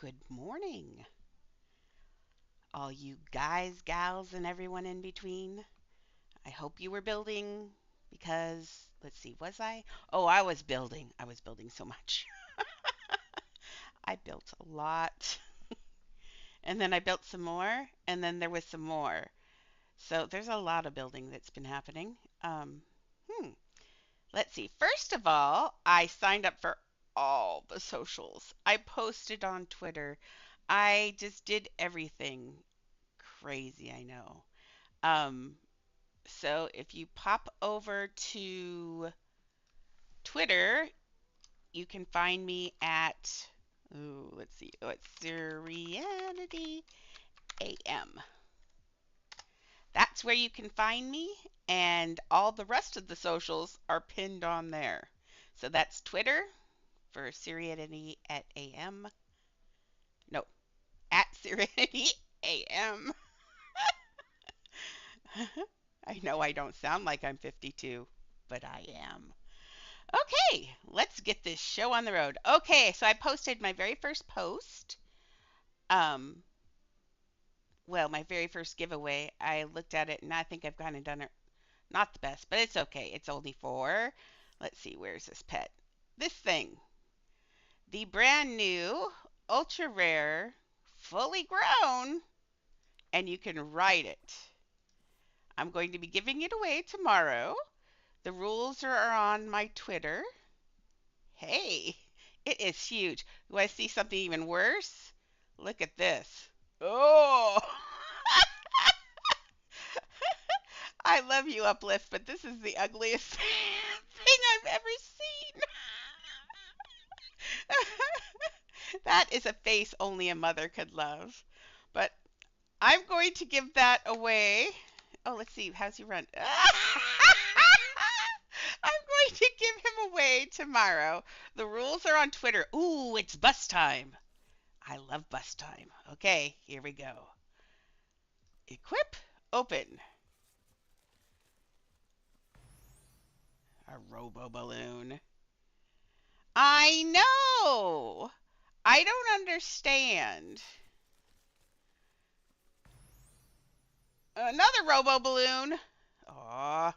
Good morning, all you guys, gals, and everyone in between. I hope you were building because, let's see, was I? Oh, I was building. I was building so much. I built a lot. And then I built some more, and then there was some more. So there's a lot of building that's been happening. Hmm. Let's see. First of all, I signed up for all the socials. I posted on Twitter. I just did everything. Crazy, I know. Um, so if you pop over to Twitter, you can find me at, ooh, let's see, oh, it's Serenity AM. That's where you can find me, and all the rest of the socials are pinned on there. So that's Twitter for Serenity at AM. No, at Serenity AM. I know I don't sound like I'm 52, but I am. Okay, let's get this show on the road. Okay, so I posted my very first post. Um, well, my very first giveaway. I looked at it and I think I've kind of done it not the best, but it's okay. It's only for, let's see, where's this pet? This thing. The brand new, ultra rare, fully grown, and you can ride it. I'm going to be giving it away tomorrow. The rules are on my Twitter. Hey, it is huge. Do I see something even worse? Look at this. Oh! I love you, Uplift, but this is the ugliest thing I've ever seen. That is a face only a mother could love. But I'm going to give that away. Oh, let's see. How's he run? I'm going to give him away tomorrow. The rules are on Twitter. Ooh, it's bus time. I love bus time. Okay, here we go. Equip, open. A robo balloon. I know. I don't understand. Another robo balloon. Aw.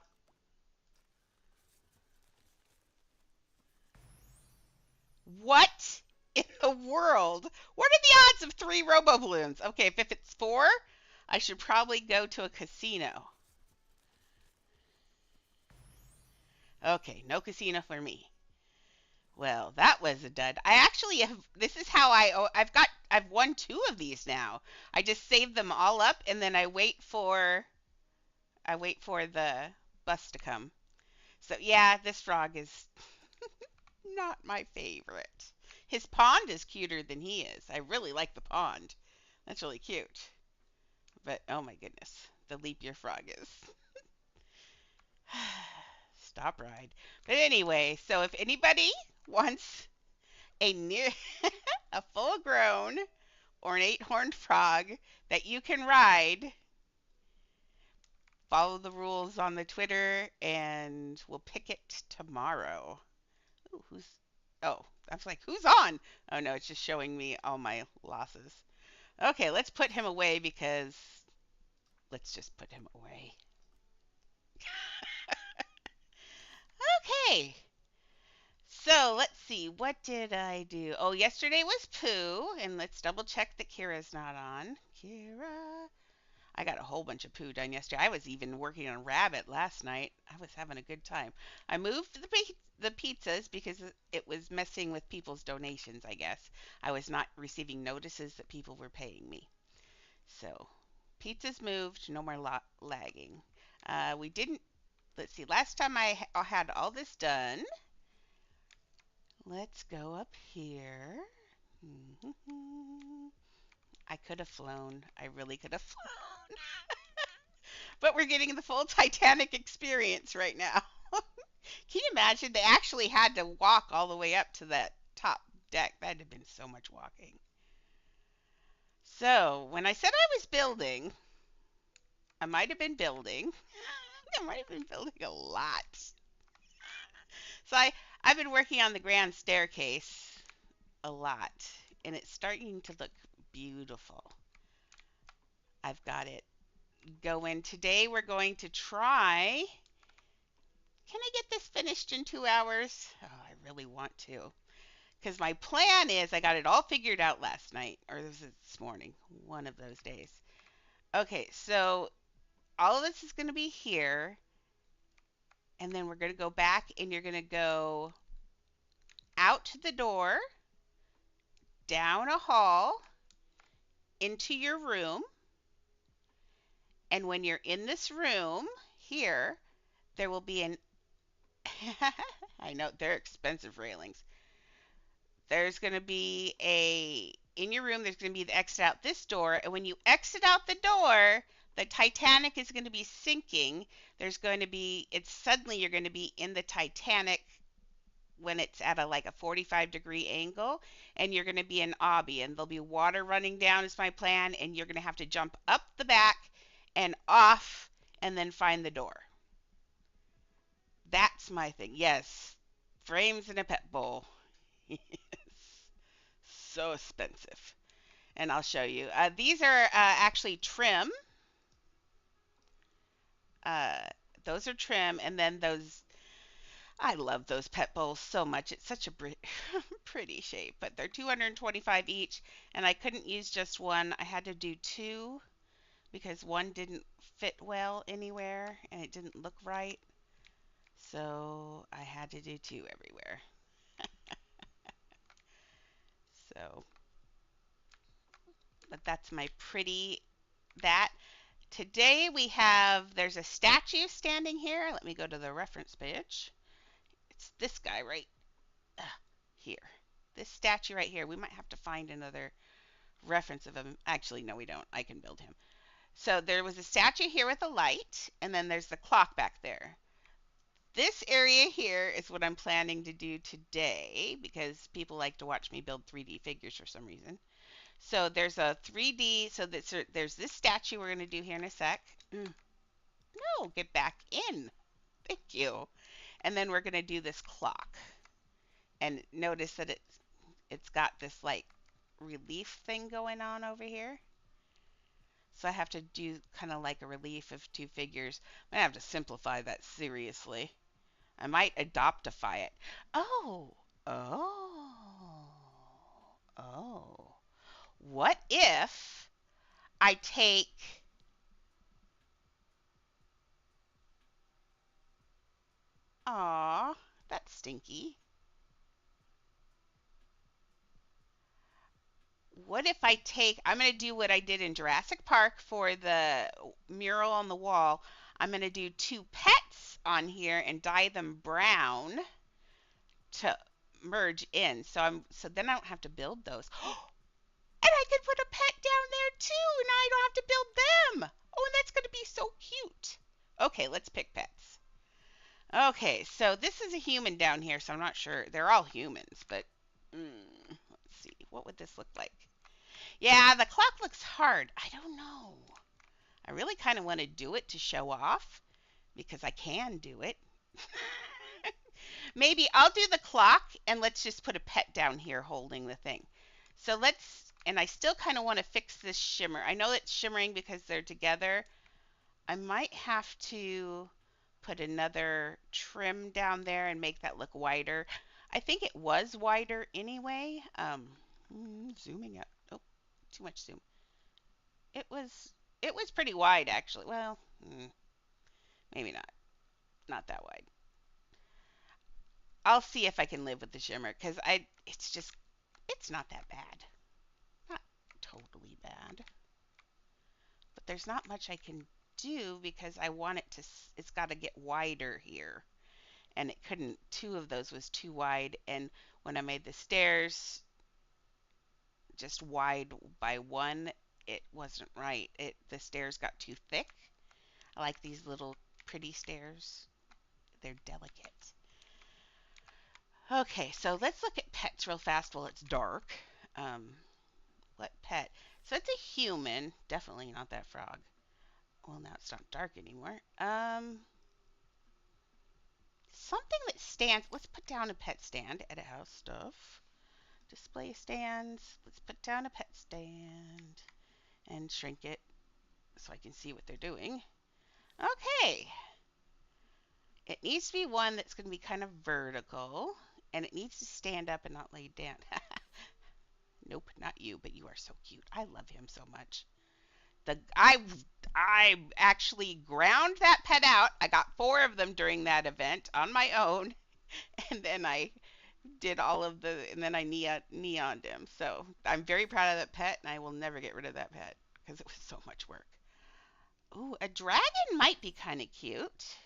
What in the world? What are the odds of three robo balloons? Okay, if it's four, I should probably go to a casino. Okay, no casino for me. Well, that was a dud. I actually have. This is how I've won two of these now. I just save them all up and then I wait for the bus to come. So yeah, this frog is not my favorite. His pond is cuter than he is. I really like the pond. That's really cute. But oh my goodness, the leap year frog is. Stop ride. But anyway, so if anybody wants a near a full grown ornate horned frog that you can ride, follow the rules on the Twitter and we'll pick it tomorrow. Ooh, who's Oh, I was like, who's on? Oh no, it's just showing me all my losses. Okay, let's put him away because let's just put him away. Okay. So let's see, what did I do? Oh, yesterday was poo, and let's double check that Kira's not on. Kira. I got a whole bunch of poo done yesterday. I was even working on rabbit last night. I was having a good time. I moved the pizzas because it was messing with people's donations, I guess. I was not receiving notices that people were paying me. So, pizzas moved, no more lagging. We didn't, let's see, last time I had all this done, let's go up here. I could have flown. I really could have flown. But we're getting the full Titanic experience right now. Can you imagine? They actually had to walk all the way up to that top deck. That'd have been so much walking. So, when I said I was building, I might have been building. I might have been building a lot. So I've been working on the grand staircase a lot. and it's starting to look beautiful. I've got it going. Today we're going to try. Can I get this finished in 2 hours? Oh, I really want to. Because my plan is I got it all figured out last night, or this morning, one of those days. Okay, so all of this is going to be here, and then we're going to go back, and you're going to go out to the door, down a hall, into your room, and when you're in this room here, there will be an I know they're expensive railings. There's going to be a in your room. There's going to be the exit out this door, and when you exit out the door, the Titanic is going to be sinking. There's going to be it's suddenly you're going to be in the Titanic when it's at a like a 45-degree angle, and you're going to be in obby, and there'll be water running down is my plan, and you're going to have to jump up the back and off and then find the door. That's my thing. Yes, frames in a pet bowl. Yes. So expensive. And I'll show you. These are actually trim. Uh, those are trim, and then those. I love those pet bowls so much. It's such a pretty shape, but they're 225 each, and I couldn't use just one. I had to do two because one didn't fit well anywhere, and it didn't look right. So I had to do two everywhere. So, but that's my pretty that. Today we have, there's a statue standing here. Let me go to the reference page. It's this guy right here. This statue right here. We might have to find another reference of him. Actually, no, we don't. I can build him. So there was a statue here with a light, and then there's the clock back there. This area here is what I'm planning to do today because people like to watch me build 3D figures for some reason. So there's a 3D, so there's this statue we're going to do here in a sec. No, get back in. Thank you. And then we're going to do this clock. And notice that it's got this like relief thing going on over here. So I have to do kind of like a relief of two figures. I'm going to have to simplify that seriously. I might adoptify it. Oh, oh, oh. What if I take Aw, that's stinky. What if I take, I'm going to do what I did in Jurassic Park for the mural on the wall. I'm going to do two pets on here and dye them brown to merge in. So then I don't have to build those. And I could put a pet down there too, and I don't have to build them. Oh, and that's going to be so cute. Okay, let's pick pets. Okay, so this is a human down here, so I'm not sure. They're all humans, but let's see. What would this look like? Yeah, the clock looks hard. I don't know. I really kind of want to do it to show off because I can do it. Maybe I'll do the clock and let's just put a pet down here holding the thing. So and I still kind of want to fix this shimmer. I know it's shimmering because they're together. I might have to put another trim down there and make that look wider. I think it was wider anyway. Zooming out. Oh, too much zoom. It was pretty wide actually. Well, maybe not. Not that wide. I'll see if I can live with the shimmer because it's not that bad. Not totally bad. But there's not much I can do because I want it's got to get wider here. And it couldn't, two of those was too wide. And when I made the stairs just wide by one, it wasn't right. The stairs got too thick. I like these little pretty stairs. They're delicate. Okay, so let's look at pets real fast while it's dark. What pet? So it's a human. Definitely not that frog. Well, now it's not dark anymore. Something that stands. Let's put down a pet stand at a house stuff. Display stands. Let's put down a pet stand and shrink it so I can see what they're doing. Okay. It needs to be one that's going to be kind of vertical, and it needs to stand up and not lay down. Nope, not you, but you are so cute. I love him so much. The I actually ground that pet out. I got 4 of them during that event on my own, and then I did all of the and then I neoned him. So I'm very proud of that pet, and I will never get rid of that pet because it was so much work. Ooh, a dragon might be kind of cute.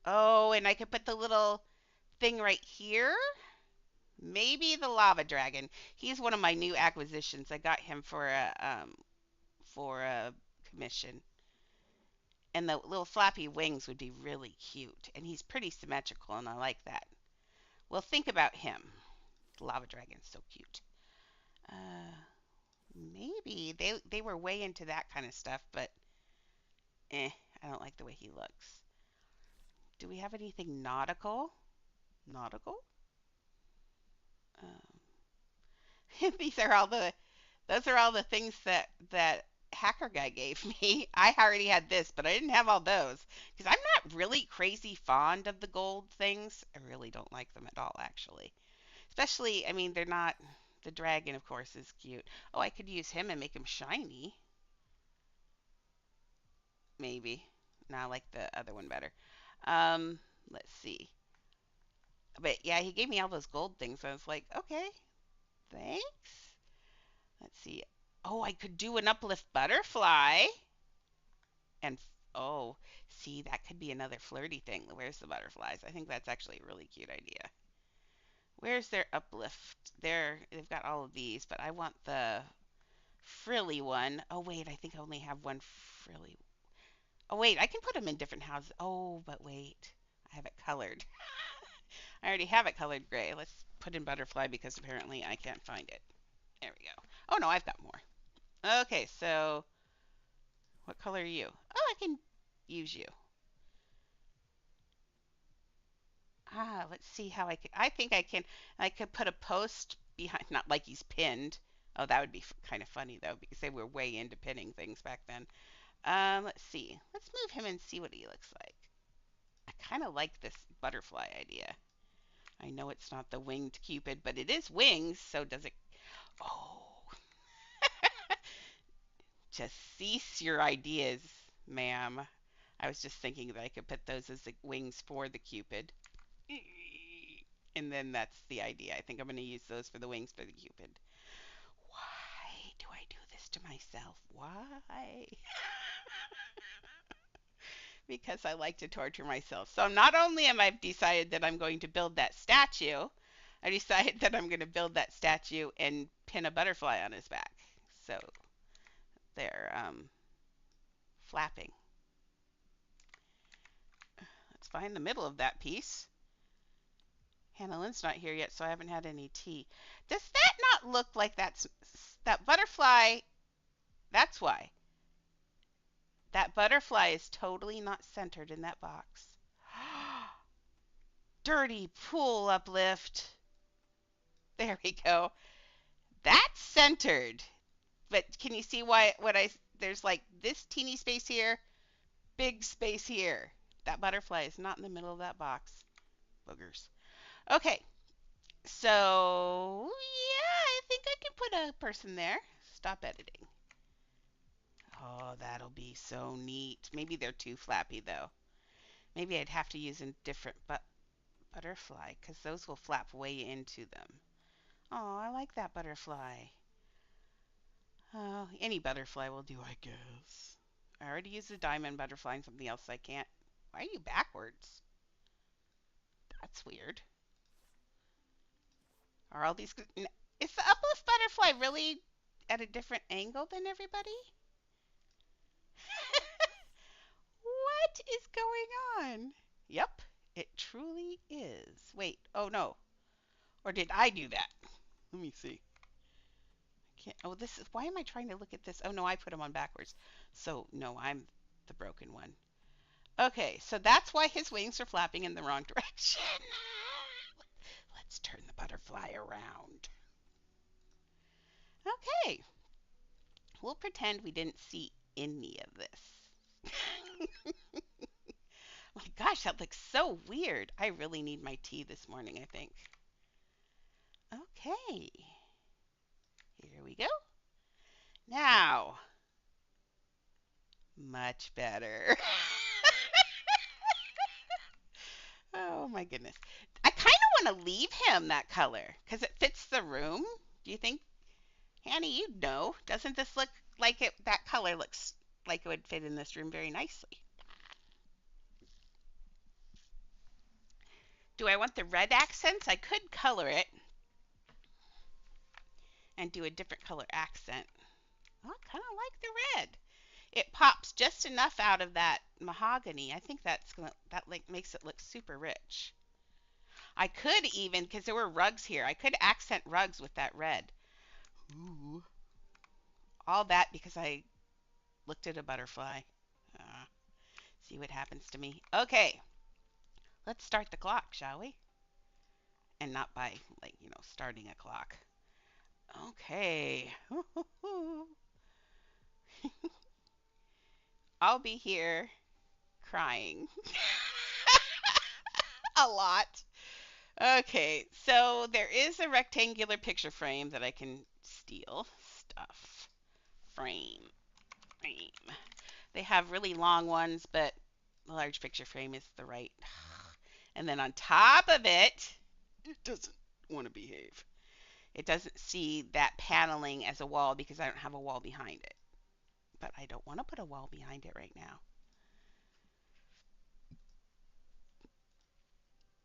Oh, and I could put the little thing right here. Maybe the lava dragon. He's one of my new acquisitions. I got him for a commission. And the little flappy wings would be really cute. And he's pretty symmetrical, and I like that. Well, think about him. The lava dragon's so cute. Uh, Maybe they were way into that kind of stuff, but I don't like the way he looks. Do we have anything nautical? Nautical? Um, these are all the those are all the things that hacker guy gave me. I already had this, but I didn't have all those because I'm not really crazy fond of the gold things. I really don't like them at all, actually. Especially, I mean, they're not. The dragon, of course, is cute. Oh, I could use him and make him shiny. Maybe. No, I like the other one better. Let's see. But yeah, he gave me all those gold things. So I was like, okay, thanks. Let's see. Oh, I could do an uplift butterfly. And oh, see, that could be another flirty thing. Where's the butterflies? I think that's actually a really cute idea. Where's their uplift? They've got all of these, but I want the frilly one. Oh wait, I think I only have one frilly. Oh wait, I can put them in different houses. Oh, but wait, I have it colored. I already have it colored gray. Let's put in butterfly because apparently I can't find it. There we go. Oh no, I've got more. Okay, so what color are you? Oh, I can use you. Let's see how I can. I think I can. I could put a post behind, not like he's pinned. Oh, that would be kind of funny though, because they were way into pinning things back then. Let's see. Let's move him and see what he looks like. I kind of like this butterfly idea. I know it's not the winged cupid, but it is wings, so does it? Oh, just cease your ideas, ma'am. I was just thinking that I could put those as the wings for the cupid. And then that's the idea. I think I'm going to use those for the wings for the cupid. Why do I do this to myself? Why? Because I like to torture myself. So not only am I decided that I'm going to build that statue, I decided that I'm going to build that statue and pin a butterfly on his back. So they're flapping. Let's find the middle of that piece. Hannah Lynn's not here yet, so I haven't had any tea. Does that not look like that butterfly? That's why. That butterfly is totally not centered in that box. Dirty pool uplift. There we go. That's centered. But can you see why there's like this teeny space here, big space here. That butterfly is not in the middle of that box. Boogers. Okay. So, yeah, I think I can put a person there. Stop editing. Oh, that'll be so neat. Maybe they're too flappy though. Maybe I'd have to use a different butterfly because those will flap way into them. Oh, I like that butterfly. Oh, any butterfly will do, I guess. I already used a diamond butterfly and something else I can't. Why are you backwards? That's weird. Are all these... Is the uplift butterfly really at a different angle than everybody? What is going on? Yep, it truly is. Wait, oh no. Or did I do that? Let me see. Can't, oh, this is, why am I trying to look at this? Oh no, I put them on backwards. So no, I'm the broken one. Okay, so that's why his wings are flapping in the wrong direction. Let's turn the butterfly around. Okay, we'll pretend we didn't see any of this. My gosh, that looks so weird. I really need my tea this morning, I think. Okay, here we go. Now, much better. Oh my goodness. I kind of want to leave him that color because it fits the room. Do you think, Hanny, you'd know. Doesn't this look like it? That color looks like it would fit in this room very nicely. Do I want the red accents? I could color it and do a different color accent. Oh, I kind of like the red. It pops just enough out of that mahogany. I think that like makes it look super rich. I could even, because there were rugs here, I could accent rugs with that red. Ooh. All that because I looked at a butterfly. Uh, see what happens to me. Okay, let's start the clock, shall we? And not by, like, starting a clock. Okay. I'll be here crying a lot. Okay, so there is a rectangular picture frame that I can steal. Stuff. Frame. Frame. They have really long ones, but the large picture frame is the right. And then on top of it, it doesn't want to behave. It doesn't see that paneling as a wall because I don't have a wall behind it. But I don't want to put a wall behind it right now.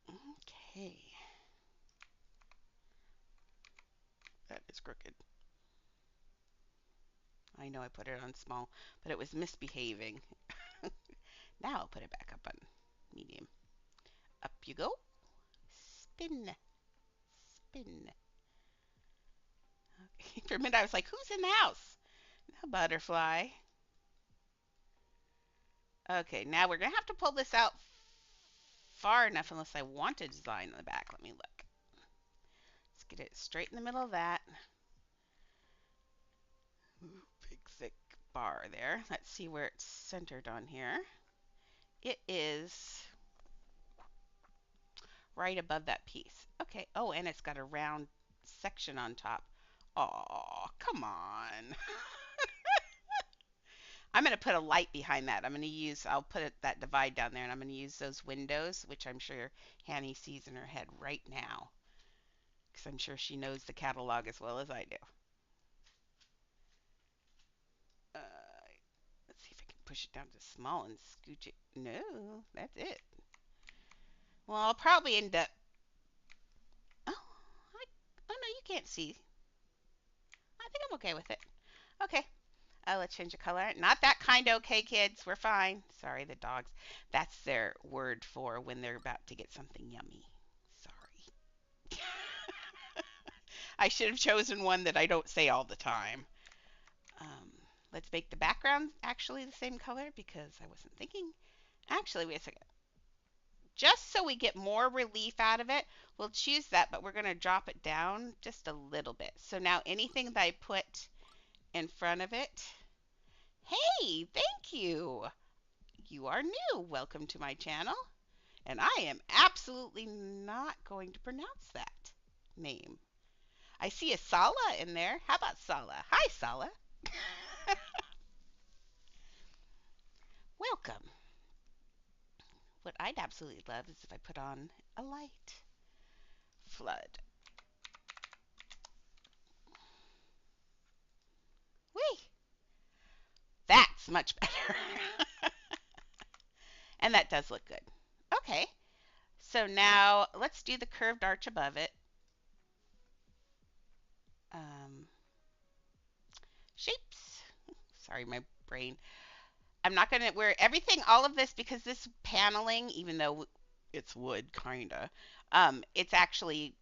Okay. That is crooked. I know I put it on small, but it was misbehaving. Now I'll put it back up on medium. Up you go. Spin. Spin. Okay. For a minute I was like, who's in the house? A butterfly. Okay, now we're going to have to pull this out far enough unless I want a design in the back. Let me look. Let's get it straight in the middle of that. Ooh, big thick bar there. Let's see where it's centered on here. It is right above that piece. Okay. Oh, and it's got a round section on top. Oh, come on. I'm going to put a light behind that. I'll put that divide down there and I'm going to use those windows, which I'm sure Hanny sees in her head right now. Because I'm sure she knows the catalog as well as I do. Uh, let's see if I can push it down to small and scooch it. No, that's it. Well, I'll probably end up. Oh, oh no, you can't see. I think I'm okay with it. Okay. Let's change the color. Not that kind, okay, kids. We're fine. Sorry, the dogs. That's their word for when they're about to get something yummy. Sorry. I should have chosen one that I don't say all the time. Um, let's make the background actually the same color because I wasn't thinking. Actually, wait a second. Just so we get more relief out of it, we'll choose that, but we're going to drop it down just a little bit. So now anything that I put in front of it. Hey, thank you. You are new. Welcome to my channel. And I am absolutely not going to pronounce that name. I see a Sala in there. How about Sala? Hi, Sala. Welcome. What I'd absolutely love is if I put on a light. Flood. Whee! That's much better. And that does look good. Okay. So now let's do the curved arch above it. Um, Shapes. Sorry, my brain. I'm not going to wear everything, all of this, because this paneling, even though it's wood, kind of, it's actually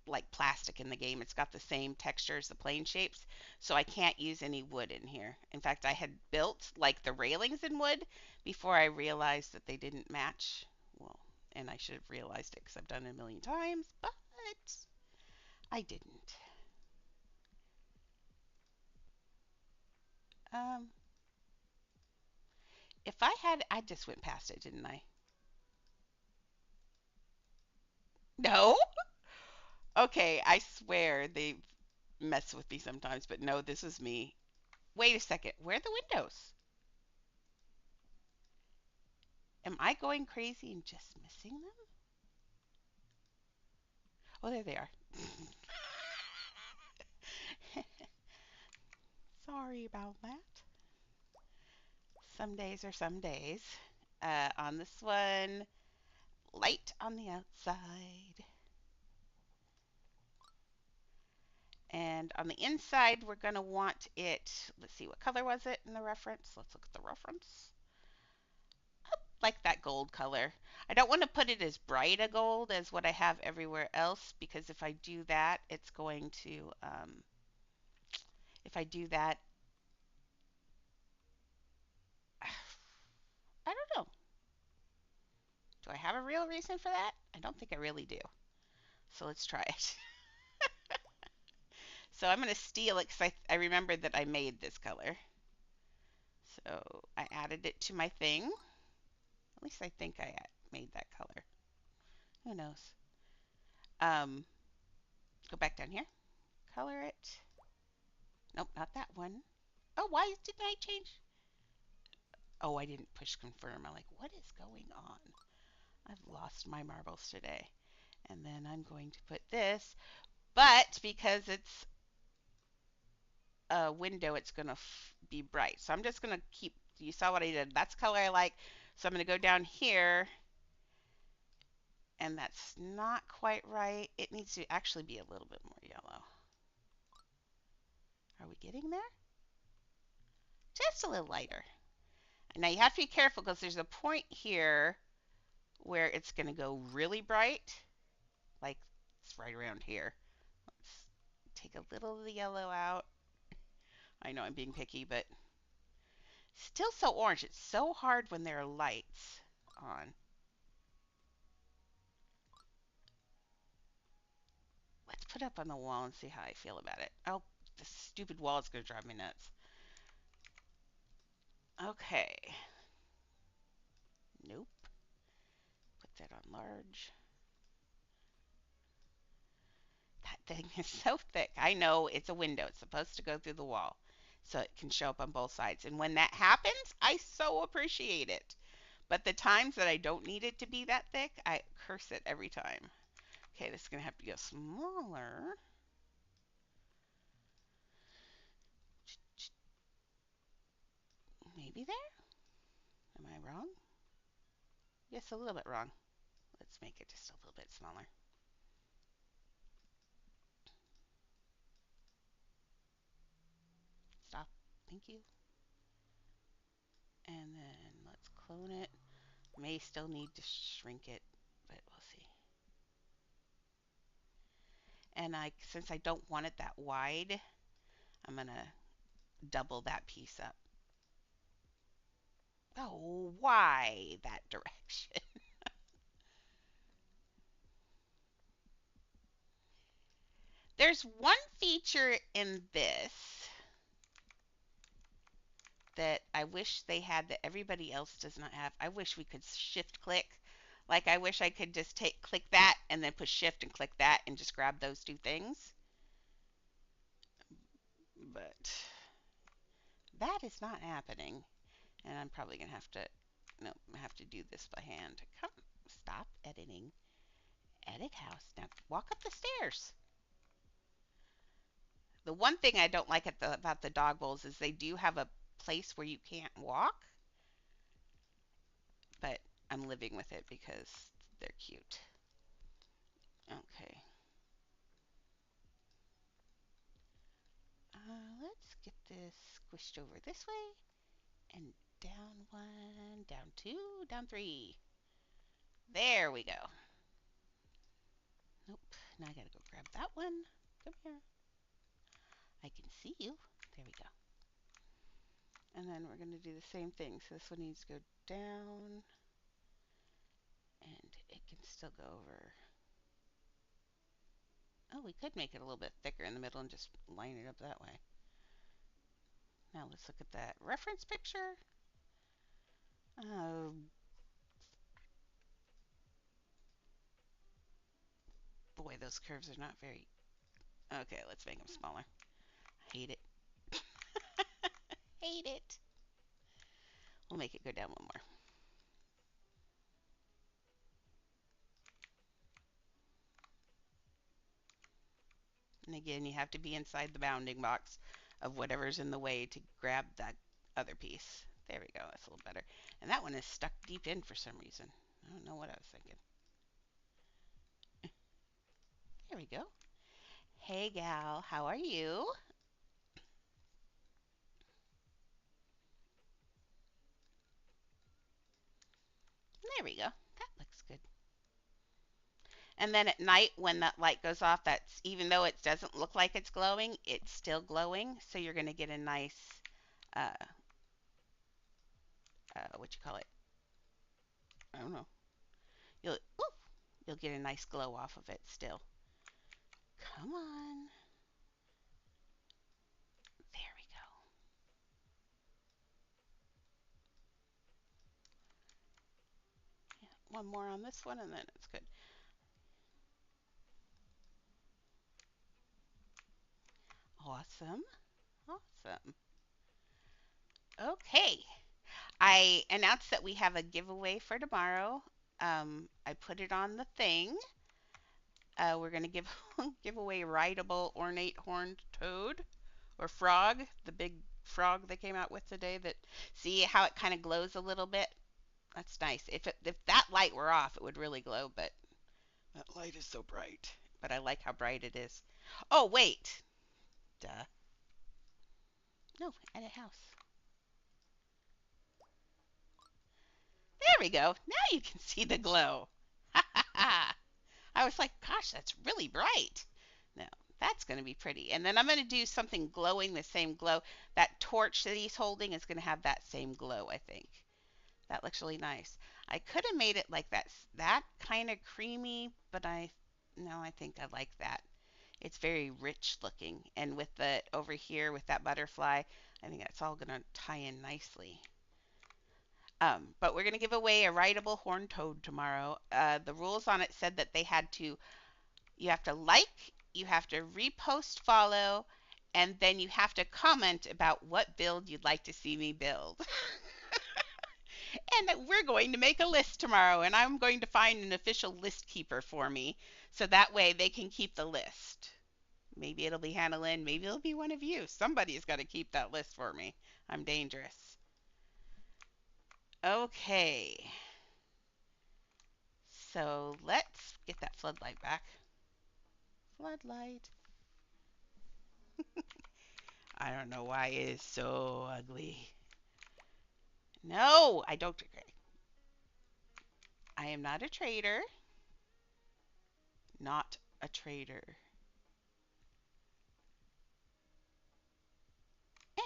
like plastic in the game. It's got the same texture as the plane shapes, so I can't use any wood in here. In fact, I had built like the railings in wood before I realized that they didn't match. Well, and I should have realized it because I've done it a million times, but I didn't. Um, if I had, I just went past it, didn't I? No? Okay, I swear they mess with me sometimes, but no, this was me. Wait a second. Where are the windows? Am I going crazy and just missing them? Oh, there they are. Sorry about that. Some days are some days. On this one, light on the outside. And on the inside, we're going to want it, let's see, what color was it in the reference? Let's look at the reference. Like that gold color. I don't want to put it as bright a gold as what I have everywhere else because if I do that, it's going to, if I do that, I don't know. Do I have a real reason for that? I don't think I really do. So let's try it. So I'm going to steal it because I remembered that I made this color. So I added it to my thing. At least I think I made that color. Who knows? Um, go back down here. Color it. Nope, not that one. Oh, why didn't I change? Oh, I didn't push confirm. I'm like, what is going on? I've lost my marbles today. And then I'm going to put this, but because it's a window, it's going to be bright. So I'm just going to keep, you saw what I did. That's the color I like. So I'm going to go down here, and that's not quite right. It needs to actually be a little bit more yellow. Are we getting there? Just a little lighter. Now you have to be careful because there's a point here where it's going to go really bright, like it's right around here. Let's take a little of the yellow out. I know I'm being picky, but still so orange. It's so hard when there are lights on. Let's put it up on the wall and see how I feel about it. Oh, this stupid wall is going to drive me nuts. Okay. Nope. Put that on large. That thing is so thick. I know it's a window. It's supposed to go through the wall so it can show up on both sides. And when that happens, I so appreciate it. But the times that I don't need it to be that thick, I curse it every time. Okay, this is going to have to go smaller. Maybe there? Am I wrong? Yes, a little bit wrong. Let's make it just a little bit smaller. Stop. Thank you. And then let's clone it. May still need to shrink it, but we'll see. And since I don't want it that wide, I'm going to double that piece up. Oh, why that direction? There's one feature in this that I wish they had that everybody else does not have. I wish we could shift click. Like I wish I could just click that and then push shift and click that and just grab those two things. But that is not happening. And I'm probably going to have to, no, I have to do this by hand. Come, stop editing. Edit house. Now walk up the stairs. The one thing I don't like about the dog bowls is they do have a place where you can't walk. But I'm living with it because they're cute. Okay. Let's get this squished over this way. And down one, down two, down three. There we go. Nope. Now I gotta go grab that one. Come here. I can see you. There we go. And then we're going to do the same thing. So this one needs to go down. And it can still go over Oh, we could make it a little bit thicker in the middle and just line it up that way. Now let's look at that reference picture. Oh, boy, those curves are not very... Okay, let's make them smaller. Hate it. Hate it. We'll make it go down one more. And again, you have to be inside the bounding box of whatever's in the way to grab that other piece. There we go. That's a little better. And that one is stuck deep in for some reason. I don't know what I was thinking. There we go. Hey, gal. How are you? There we go. That looks good. And then at night, when that light goes off, that's even though it doesn't look like it's glowing, it's still glowing. So you're going to get a nice, uh, what you call it? I don't know. You'll, ooh, you'll get a nice glow off of it still. Come on. There we go. Yeah, one more on this one, and then it's good. Awesome. Awesome. Okay. I announced that we have a giveaway for tomorrow. I put it on the thing. We're going to give away rideable ornate horned toad or frog, the big frog they came out with today. That see how it kind of glows a little bit. That's nice. If that light were off, it would really glow. But that light is so bright. But I like how bright it is. Oh wait, duh. No, edit house. There we go. Now you can see the glow. Ha ha ha. I was like, gosh, that's really bright. No, that's going to be pretty. And then I'm going to do something glowing the same glow. That torch that he's holding is going to have that same glow, I think. That looks really nice. I could have made it like that kind of creamy, but no, I think I like that. It's very rich looking. And with the over here with that butterfly, I think that's all going to tie in nicely. But we're going to give away a rideable horned toad tomorrow. The rules on it said that you have to like, you have to repost, follow, and then you have to comment about what build you'd like to see me build. And we're going to make a list tomorrow, and I'm going to find an official list keeper for me, so that way they can keep the list. Maybe it'll be Hannah Lynn, maybe it'll be one of you. Somebody's got to keep that list for me. I'm dangerous. Okay, so let's get that floodlight back. Floodlight. I don't know why it is so ugly. No, I don't agree. I am not a traitor. Not a traitor.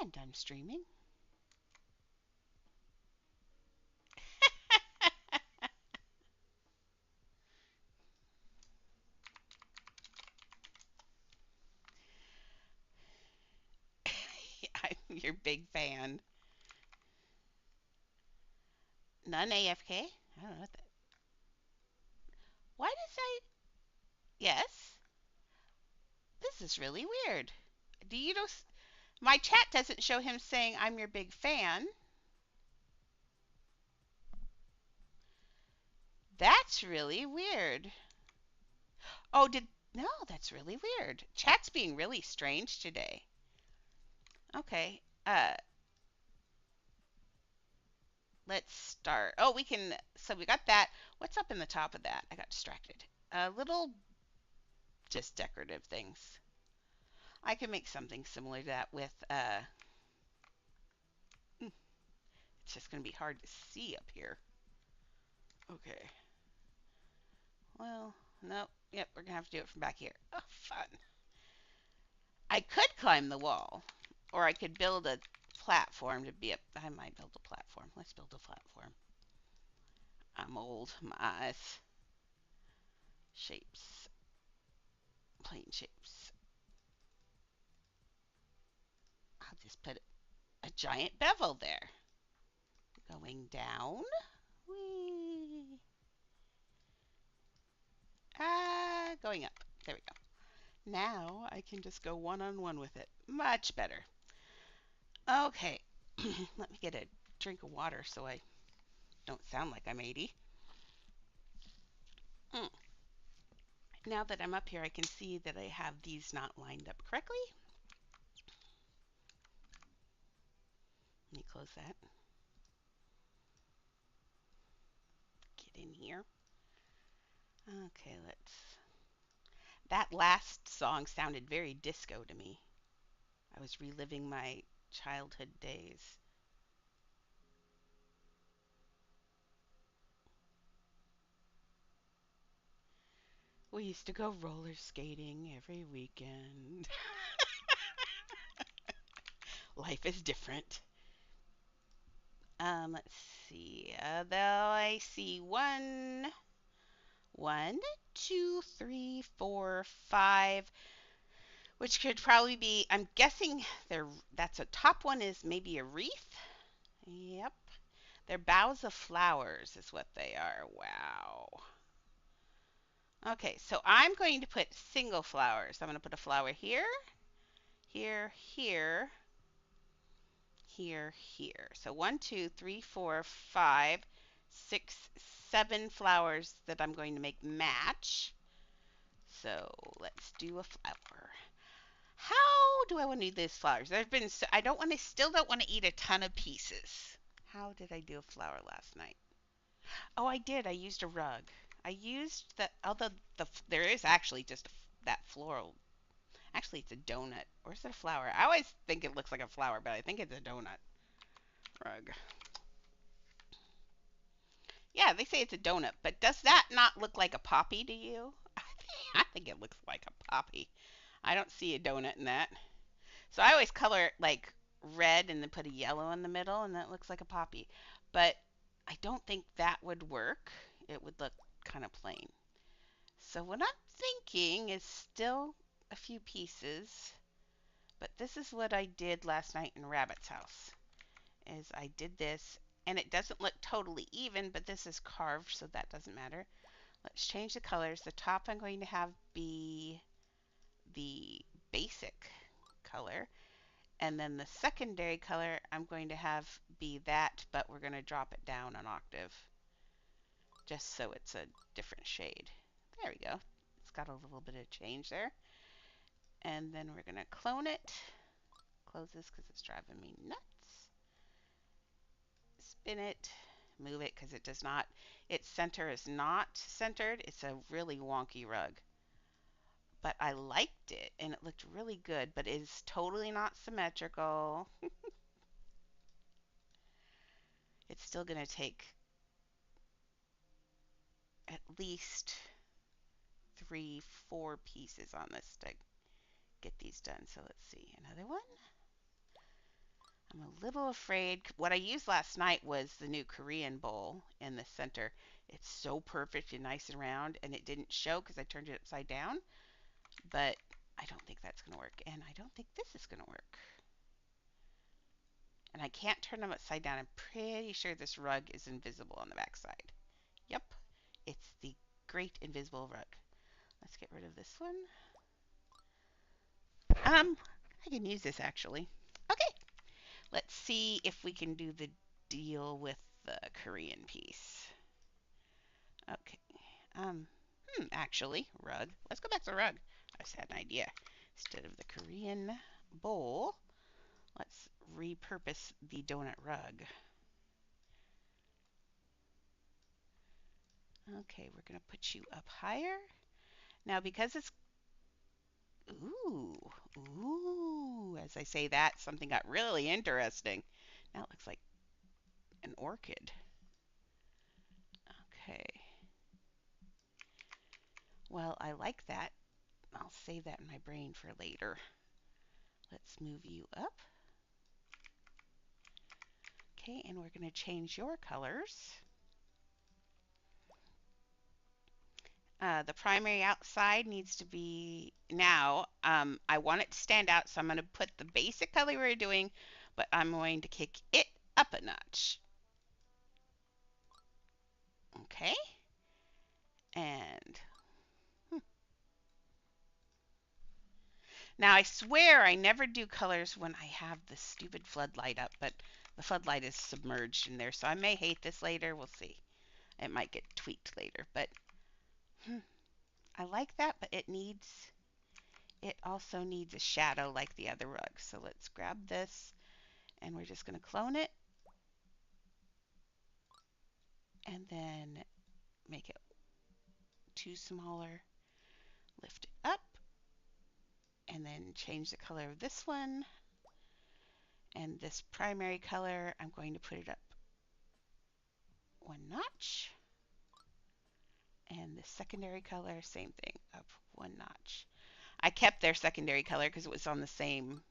And I'm streaming. I'm your big fan. None AFK? I don't know what that. Why does I? Yes. This is really weird. Do you know? My chat doesn't show him saying I'm your big fan. That's really weird. Oh, did no? That's really weird. Chat's being really strange today. Okay. Let's start. Oh, we can. So we got that. What's up in the top of that? I got distracted. Little, just decorative things. I can make something similar to that with. It's just going to be hard to see up here. Okay. Well, no. Yep, we're going to have to do it from back here. Oh, fun. I could climb the wall, or I could build a platform to be up. I might build a platform. Let's build a platform. I'm old. My eyes. Shapes. plain shapes. I'll just put a giant bevel there. Going down. Whee. Going up. There we go. Now I can just go one-on-one with it. Much better. Okay. Let me get a drink of water so I don't sound like I'm 80. Mm. Now that I'm up here, I can see that I have these not lined up correctly. Let me close that. Get in here. Okay, that last song sounded very disco to me. I was reliving my childhood days. We used to go roller skating every weekend. Life is different. Let's see. Though I see one, two, three, four, five, which could probably be. I'm guessing that's a top one is maybe a wreath. Yep. They're boughs of flowers is what they are. Wow. Okay, so I'm going to put single flowers. I'm going to put a flower here, here, here, here, here. So 1, 2, 3, 4, 5, 6, 7 flowers that I'm going to make match. So let's do a flower. How do I want to do these flowers? I don't want to, still don't want to eat a ton of pieces. How did I do a flower last night? Oh, I did. I used a rug. I used the, although there is actually just that floral. Actually, it's a donut. Or is it a flower? I always think it looks like a flower, but I think it's a donut rug. Yeah, they say it's a donut, but does that not look like a poppy to you? I think it looks like a poppy. I don't see a donut in that. So I always color it like red and then put a yellow in the middle, and that looks like a poppy. But I don't think that would work. It would look kind of plain. So what I'm thinking is still a few pieces, but this is what I did last night in Rabbit's house. Is I did this, and it doesn't look totally even, but this is carved, so that doesn't matter. Let's change the colors. The top I'm going to have be the basic color, and then the secondary color I'm going to have be that, but we're going to drop it down an octave just so it's a different shade. There we go. It's got a little bit of change there. And then we're going to clone it. Close this because it's driving me nuts. Spin it. Move it because it does not, its center is not centered. It's a really wonky rug. But I liked it and it looked really good, but it is totally not symmetrical. It's still going to take at least 3, 4 pieces on this to get these done. So let's see, another one. I'm a little afraid. What I used last night was the new Korean bowl in the center. It's so perfect and nice and round, and it didn't show because I turned it upside down. But I don't think that's going to work, and I don't think this is going to work. And I can't turn them upside down. I'm pretty sure this rug is invisible on the back side. Yep, it's the great invisible rug. Let's get rid of this one. I can use this actually. Okay, let's see if we can do the deal with the Korean piece. Okay, actually, rug. Let's go back to the rug. I just had an idea. Instead of the Korean bowl, let's repurpose the donut rug. Okay, we're going to put you up higher. Now, because it's, as I say that, something got really interesting. Now it looks like an orchid. Okay. Well, I like that. I'll save that in my brain for later. Let's move you up. Okay, and we're going to change your colors. The primary outside needs to be now. I want it to stand out, so I'm going to put the basic color we were doing, but I'm going to kick it up a notch. Okay, and now I swear I never do colors when I have the stupid floodlight up, but the floodlight is submerged in there, so I may hate this later. We'll see. It might get tweaked later, but hmm, I like that, but it also needs a shadow like the other rug. So let's grab this and we're just going to clone it and then make it two smaller, lift it up, and then change the color of this one. And this primary color, I'm going to put it up one notch. And the secondary color, same thing, up one notch. I kept their secondary color because it was on the same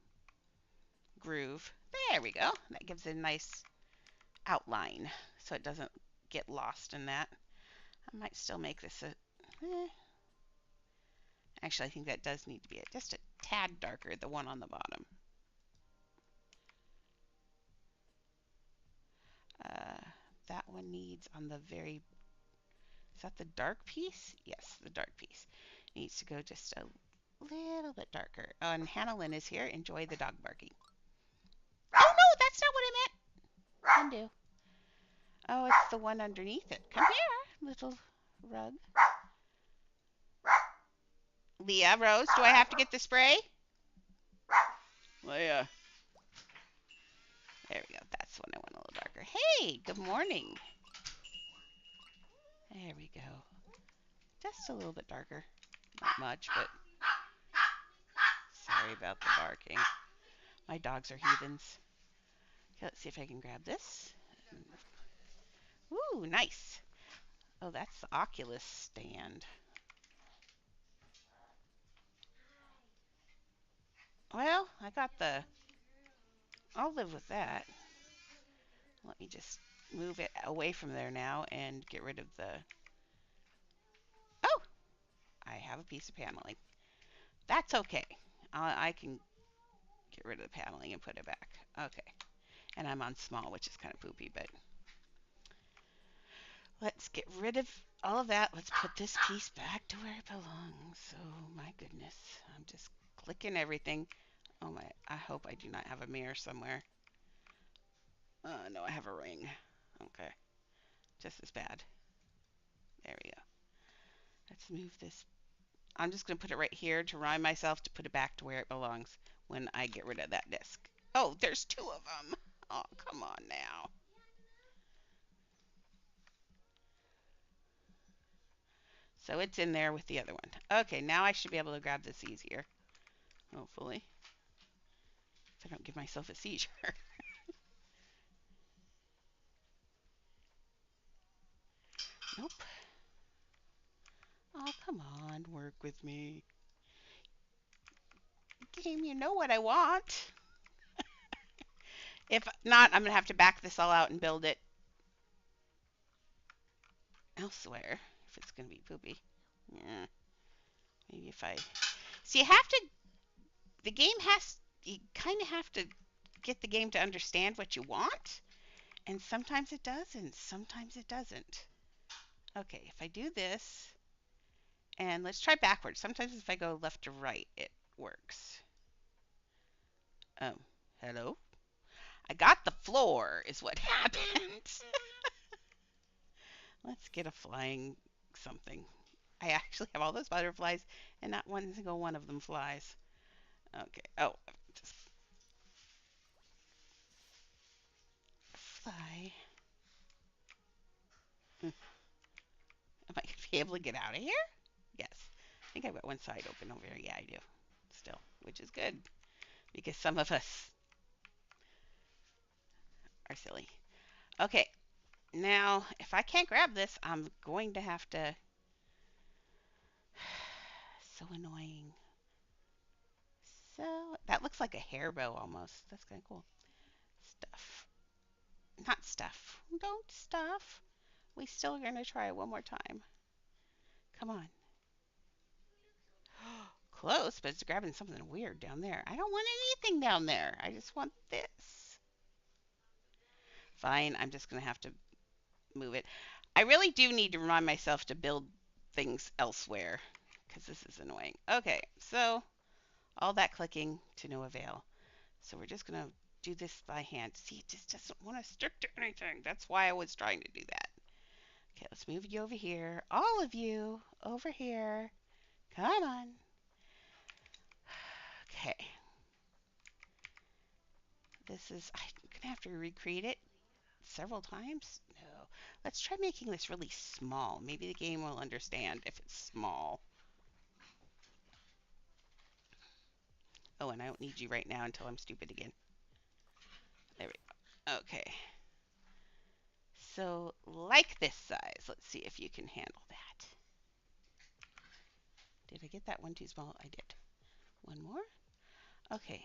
groove. There we go. That gives it a nice outline so it doesn't get lost in that. I might still make this actually I think that does need to be just a tad darker, the one on the bottom. Uh, that one needs on the very, is that the dark piece? Yes, the dark piece. Needs to go just a little bit darker. Oh, and Hannah Lynn is here. Enjoy the dog barking. Oh no, that's not what I meant. Undo. Oh, it's the one underneath it. Come here, little rug. Leah, Rose, do I have to get the spray? Leah. There we go. That's one I want a little darker. Hey, good morning. There we go. Just a little bit darker. Not much, but sorry about the barking. My dogs are heathens. Okay, let's see if I can grab this. Ooh, nice. Oh, that's the Oculus stand. Well, I got the, I'll live with that. Let me just move it away from there now and get rid of the, oh, I have a piece of paneling. That's okay. I can get rid of the paneling and put it back. Okay. And I'm on small, which is kind of poopy, but let's get rid of all of that. Let's put this piece back to where it belongs. Oh my goodness. I'm just clicking everything. Oh my, I hope I do not have a mirror somewhere. No, I have a ring. Okay. Just as bad. There we go. Let's move this. I'm just going to put it right here to remind myself to put it back to where it belongs when I get rid of that disc. Oh, there's two of them. Oh, come on now. So it's in there with the other one. Okay, now I should be able to grab this easier. Hopefully. If I don't give myself a seizure. Nope. Oh, come on, work with me. Game, you know what I want. If not, I'm going to have to back this all out and build it elsewhere if it's going to be poopy. Yeah. Maybe if I... See, you have to... The game has... You kind of have to get the game to understand what you want. And sometimes it does, and sometimes it doesn't. Okay, if I do this... And let's try backwards. Sometimes if I go left to right, it works. Hello? I got the floor, is what happened. Let's get a flying something. I actually have all those butterflies, and not one single one of them flies. Okay. Oh, just fly. Am I going to be able to get out of here? Yes. I think I've got one side open over here. Yeah, I do. Still, which is good because some of us are silly. Okay. Now, if I can't grab this, I'm going to have to. So annoying. So that looks like a hair bow almost. That's kind of cool. Stuff. Not stuff. Don't stuff. We still are going to try one more time. Come on. close, but it's grabbing something weird down there. I don't want anything down there. I just want this. Fine, I'm just going to have to move it. I really do need to remind myself to build things elsewhere because this is annoying. Okay, so all that clicking to no avail. So we're just going to do this by hand. See, it just doesn't want to stick to anything. That's why I was trying to do that. Okay, let's move you over here. All of you over here. Come on. Okay. This is, I'm going to have to recreate it several times. No. Let's try making this really small. Maybe the game will understand if it's small. Oh, and I don't need you right now until I'm stupid again. There we go. Okay. So, like this size. Let's see if you can handle that. Did I get that one too small? I did. One more? Okay.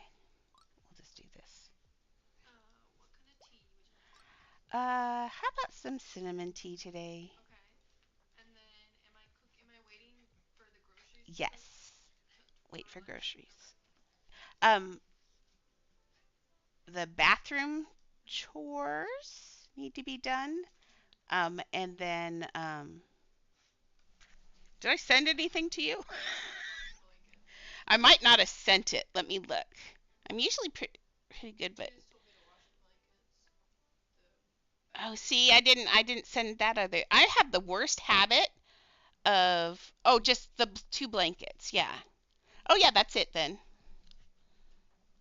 We'll just do this. What kind of tea would you like? How about some cinnamon tea today? Okay. And then am I waiting for the groceries to come? Yes. Wait for What kind of groceries. groceries? Um, the bathroom chores need to be done. And then, did I send anything to you? Wash blankets. I might not have sent it. Let me look. I'm usually pretty good, You but just told me to wash the blankets. The oh, bathroom see, stuff. I didn't send that other. I have the worst habit of just the two blankets. Yeah. Oh yeah, that's it then.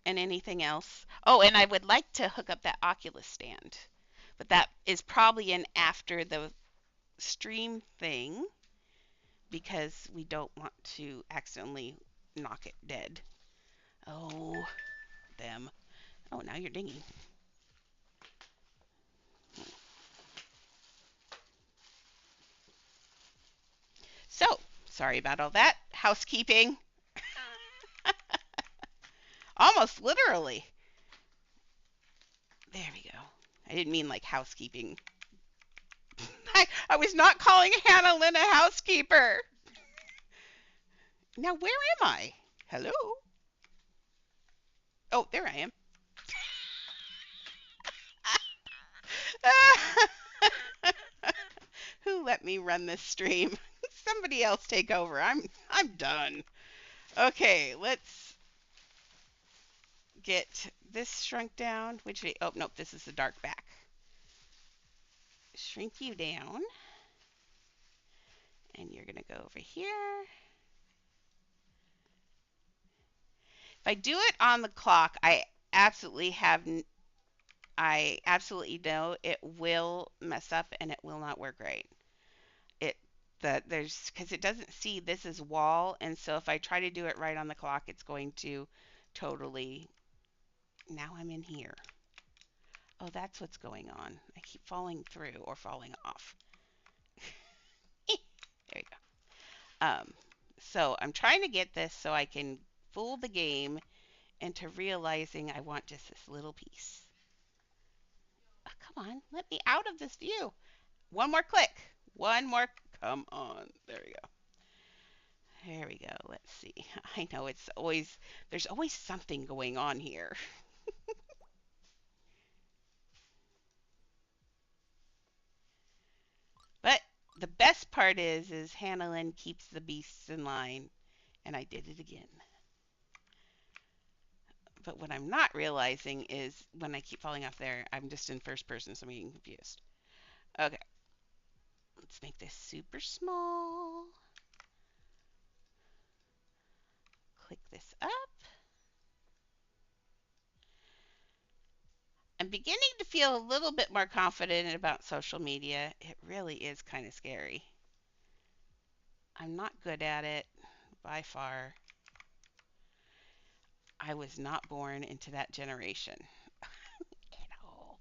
And anything else? Oh, and I would like to hook up that Oculus stand, but that is probably in after the stream thing because we don't want to accidentally knock it dead. Oh, them. Oh, now you're dinging. So, sorry about all that. Housekeeping. Almost literally. There we go. I didn't mean like housekeeping. I was not calling Hannah Lynn a housekeeper. Now, where am I? Hello? Oh, there I am. Who let me run this stream? Somebody else take over. I'm done. Okay, let's get this shrunk down. Which way? Oh, nope, this is the dark back. Shrink you down. And you're going to go over here. If I do it on the clock, absolutely have I absolutely know it will mess up and it will not work right. It there's because it doesn't see this is wall, and so if I try to do it right on the clock, it's going to totally. Now I'm in here. Oh, that's what's going on. I keep falling through or falling off. There you go. So I'm trying to get this so I can fool the game into realizing I want just this little piece. Oh, come on, let me out of this view. One more click. One more. Come on. There we go. There we go. Let's see. I know there's always something going on here. But the best part is Hannah Lynn keeps the beasts in line, and I did it again. But what I'm not realizing is when I keep falling off there, I'm just in first person, so I'm getting confused. Okay, let's make this super small. Click this up. I'm beginning to feel a little bit more confident about social media. It really is kind of scary. I'm not good at it by far. I was not born into that generation at all.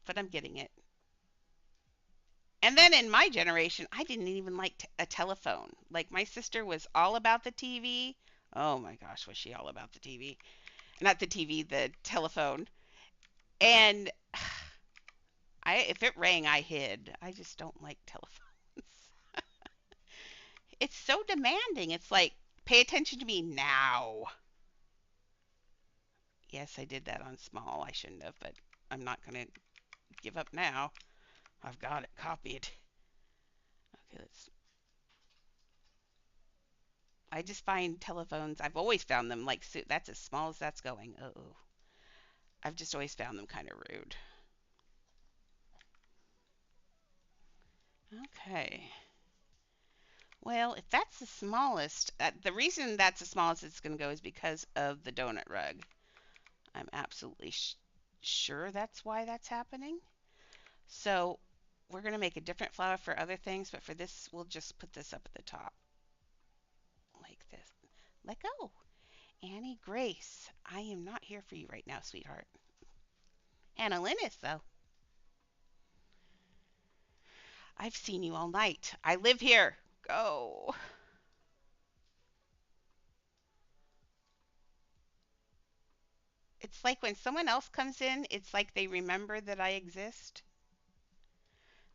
But I'm getting it. And then in my generation, I didn't even like a telephone. Like my sister was all about the TV. Oh my gosh, was she all about the TV? Not the TV, the telephone. And if it rang, I hid. I just don't like telephones. It's so demanding. It's like, pay attention to me now. Yes, I did that on small. I shouldn't have, but I'm not going to give up now. I've got it copied. Okay, let's. I just find telephones. I've always found them like that's as small as that's going. Oh, I've just always found them kind of rude. Okay. Well, if that's the smallest, the reason that's the smallest it's going to go is because of the donut rug. I'm absolutely sure that's why that's happening. So we're going to make a different flower for other things, but for this, we'll just put this up at the top like this. Let go. Annie Grace, I am not here for you right now, sweetheart. Anna Lynn is, though. I've seen you all night. I live here. Go. It's like when someone else comes in, it's like they remember that I exist.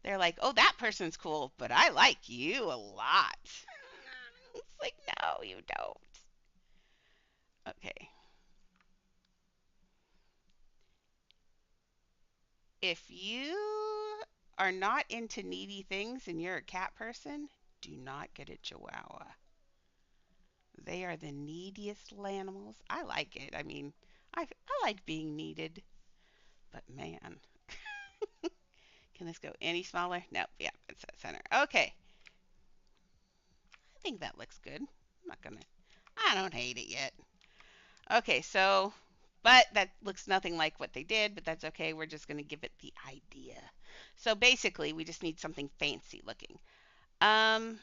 They're like, oh, that person's cool, but I like you a lot. It's like, no, you don't. Okay. If you are not into needy things and you're a cat person, do not get a chihuahua. They are the neediest animals. I like it. I mean, I like being needed, but man, can this go any smaller? No, yeah, it's at center. Okay, I think that looks good. I don't hate it yet. Okay, so, but that looks nothing like what they did, but that's okay. We're just going to give it the idea. So basically, we just need something fancy looking. Um,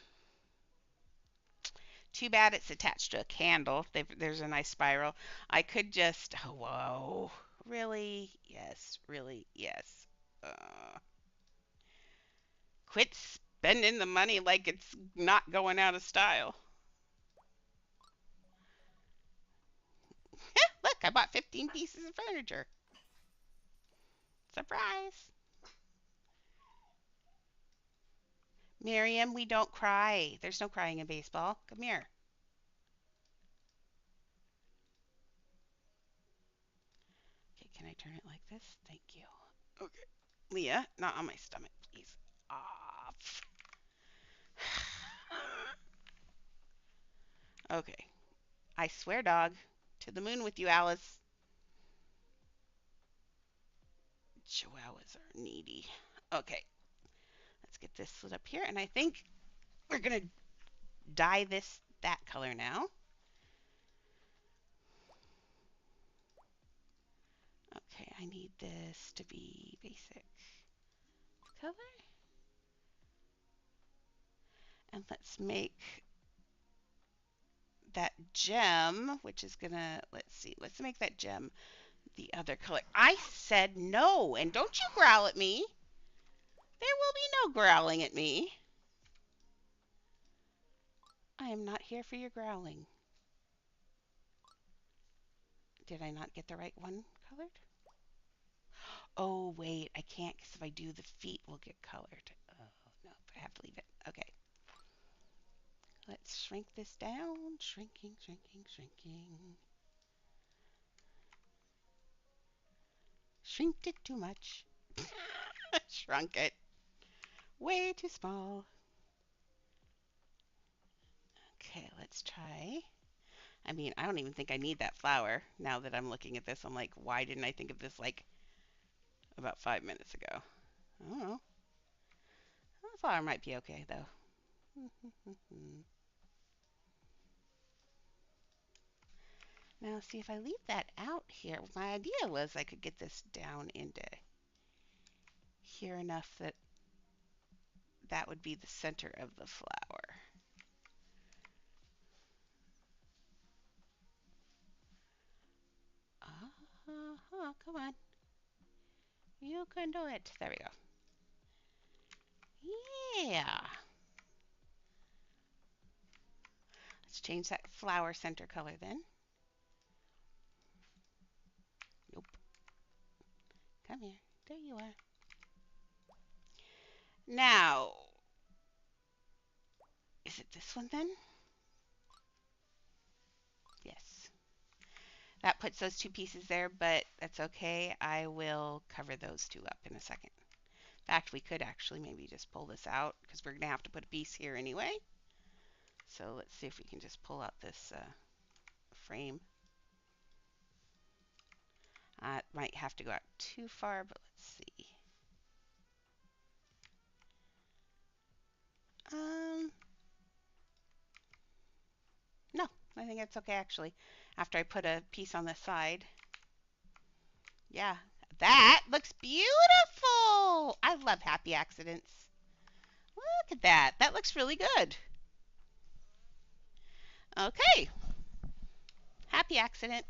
Too bad it's attached to a candle. There's a nice spiral. I could just, oh, whoa, really? Yes, really, yes. Uh, Quit spending the money like it's not going out of style. Look, I bought 15 pieces of furniture. Surprise. Miriam, we don't cry. There's no crying in baseball. Come here. Okay, can I turn it like this? Thank you. Okay. Leah, not on my stomach, please. Off. Okay. I swear, dog. To the moon with you, Alice. Chihuahuas are needy. Okay. Let's get this lit up here. And I think we're going to dye this that color now. Okay, I need this to be basic color. And let's make that gem, which is gonna, let's see, let's make that gem the other color. I said no, and don't you growl at me. There will be no growling at me. I am not here for your growling. Did I not get the right one colored? Oh, wait, I can't because if I do, the feet will get colored. Oh, no, I have to leave it. Okay. Let's shrink this down. Shrinking, shrinking, shrinking. Shrinked it too much. Shrunk it. Way too small. Okay, let's try. I mean, I don't even think I need that flower now that I'm looking at this. I'm like, why didn't I think of this like about 5 minutes ago? I don't know. That flower might be okay though. Now, see if I leave that out here. My idea was I could get this down into here enough that that would be the center of the flower. Come on. You can do it. There we go. Yeah. Let's change that flower center color then. Nope. Come here. There you are. Now, Is it this one then? Yes. That puts those two pieces there, but that's okay. I will cover those two up in a second. In fact, we could actually maybe just pull this out because we're going to have to put a piece here anyway. So let's see if we can just pull out this frame. It might have to go out too far, but let's see. Um, no, I think it's okay actually. After I put a piece on the side. Yeah, that looks beautiful. I love happy accidents. Look at that. That looks really good. Okay, happy accident.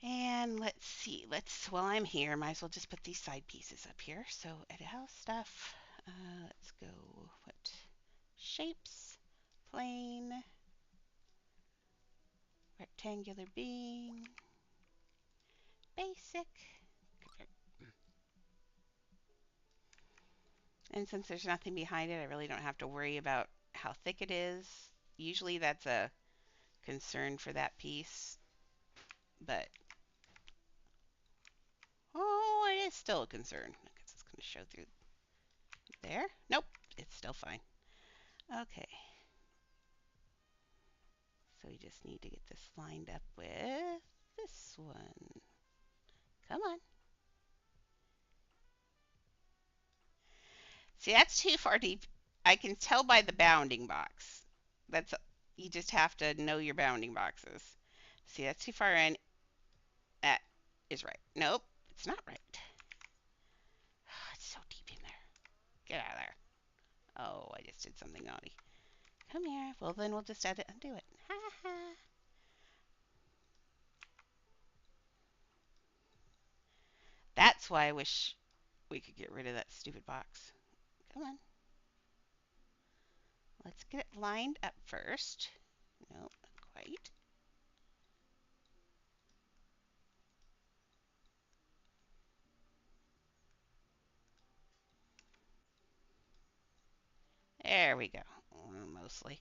And let's see. While I'm here, might as well just put these side pieces up here. So edit house stuff. Let's go. What shapes? Plane, rectangular being, basic. And since there's nothing behind it, I really don't have to worry about how thick it is. Usually that's a concern for that piece, but oh, it is still a concern. I guess it's going to show through there. Nope, it's still fine. Okay, so we just need to get this lined up with this one. Come on. See, that's too far deep. I can tell by the bounding box. That's You just have to know your bounding boxes. See, that's too far in. That is right. Nope, it's not right. It's so deep in there. Get out of there. Oh, I just did something naughty. Come here. Well, then we'll just edit and do it. Ha ha. That's why I wish we could get rid of that stupid box. Come on. Let's get it lined up first. Nope, not quite. There we go. Mostly.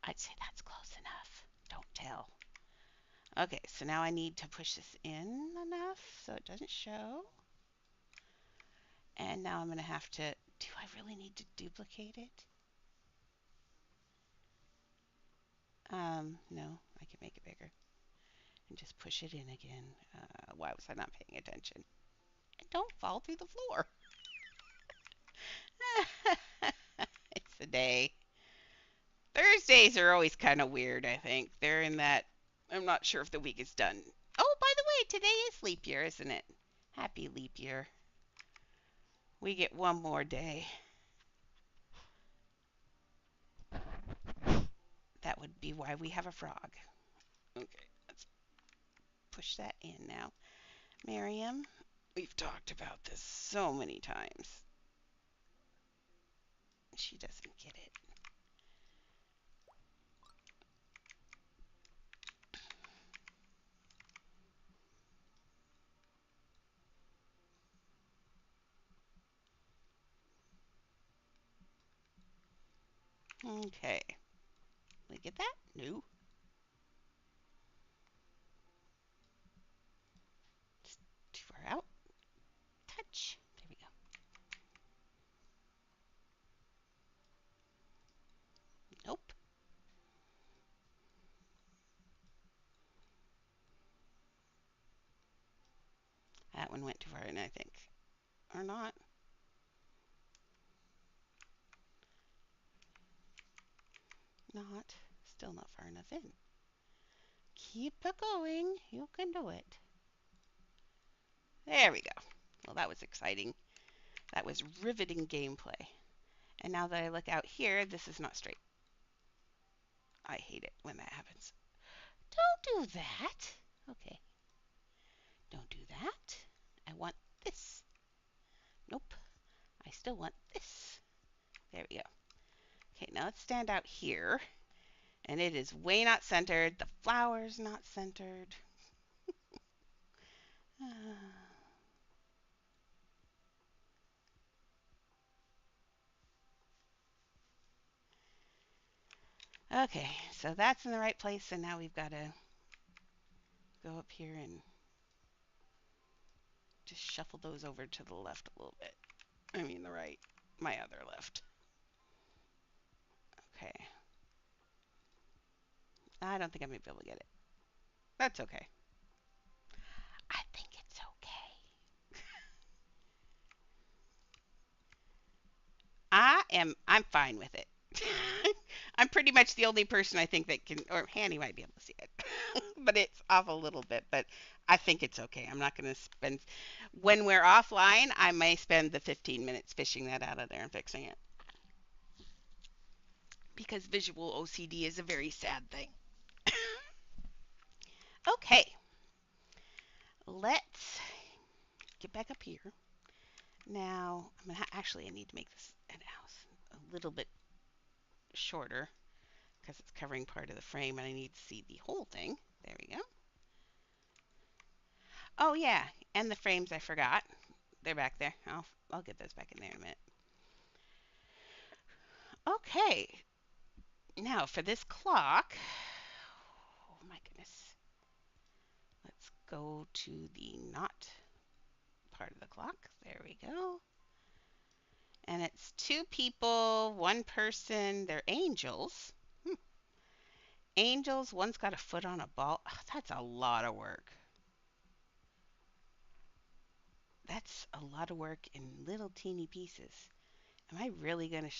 I'd say that's close enough. Don't tell. Okay, so now I need to push this in enough so it doesn't show. And now I'm going to have to, do I really need to duplicate it? No, I can make it bigger and just push it in again. Why was I not paying attention? And don't fall through the floor. It's a day. Thursdays are always kind of weird, I think. They're in that, I'm not sure if the week is done. Oh, by the way, today is leap year, isn't it? Happy leap year. We get one more day. That would be why we have a frog. Okay, let's push that in now. Miriam, we've talked about this so many times. She doesn't get it. Okay. We get that? No. It's too far out. Touch. There we go. Nope. That one went too far in, I think. Or not. Not. Still not far enough in. Keep it going. You can do it. There we go. Well, that was exciting. That was riveting gameplay. And now that I look out here, this is not straight. I hate it when that happens. Don't do that. Okay. Don't do that. I want this. Nope. I still want this. There we go. Okay, now let's stand out here. And it is way not centered. The flower's not centered. Okay, so that's in the right place, and now we've got to go up here and just shuffle those over to the left a little bit. I mean the right, my other left. Okay. I don't think I'm going to be able to get it. That's okay. I think it's okay. I'm fine with it. I'm pretty much the only person I think that can, or Hanny might be able to see it, but it's off a little bit. But I think it's okay. I'm not going to spend, when we're offline, I may spend the 15 minutes fishing that out of there and fixing it because visual OCD is a very sad thing. Okay, let's get back up here. Now, actually, I need to make this house a little bit shorter because it's covering part of the frame and I need to see the whole thing. There we go. Oh yeah, and the frames I forgot. They're back there. I'll get those back in there in a minute. Okay, now for this clock. Oh my goodness. Let's go to the not part of the clock. There we go. And it's two people, one person. They're angels. Hmm. Angels. One's got a foot on a ball. Oh, that's a lot of work. That's a lot of work in little teeny pieces. Am I really going to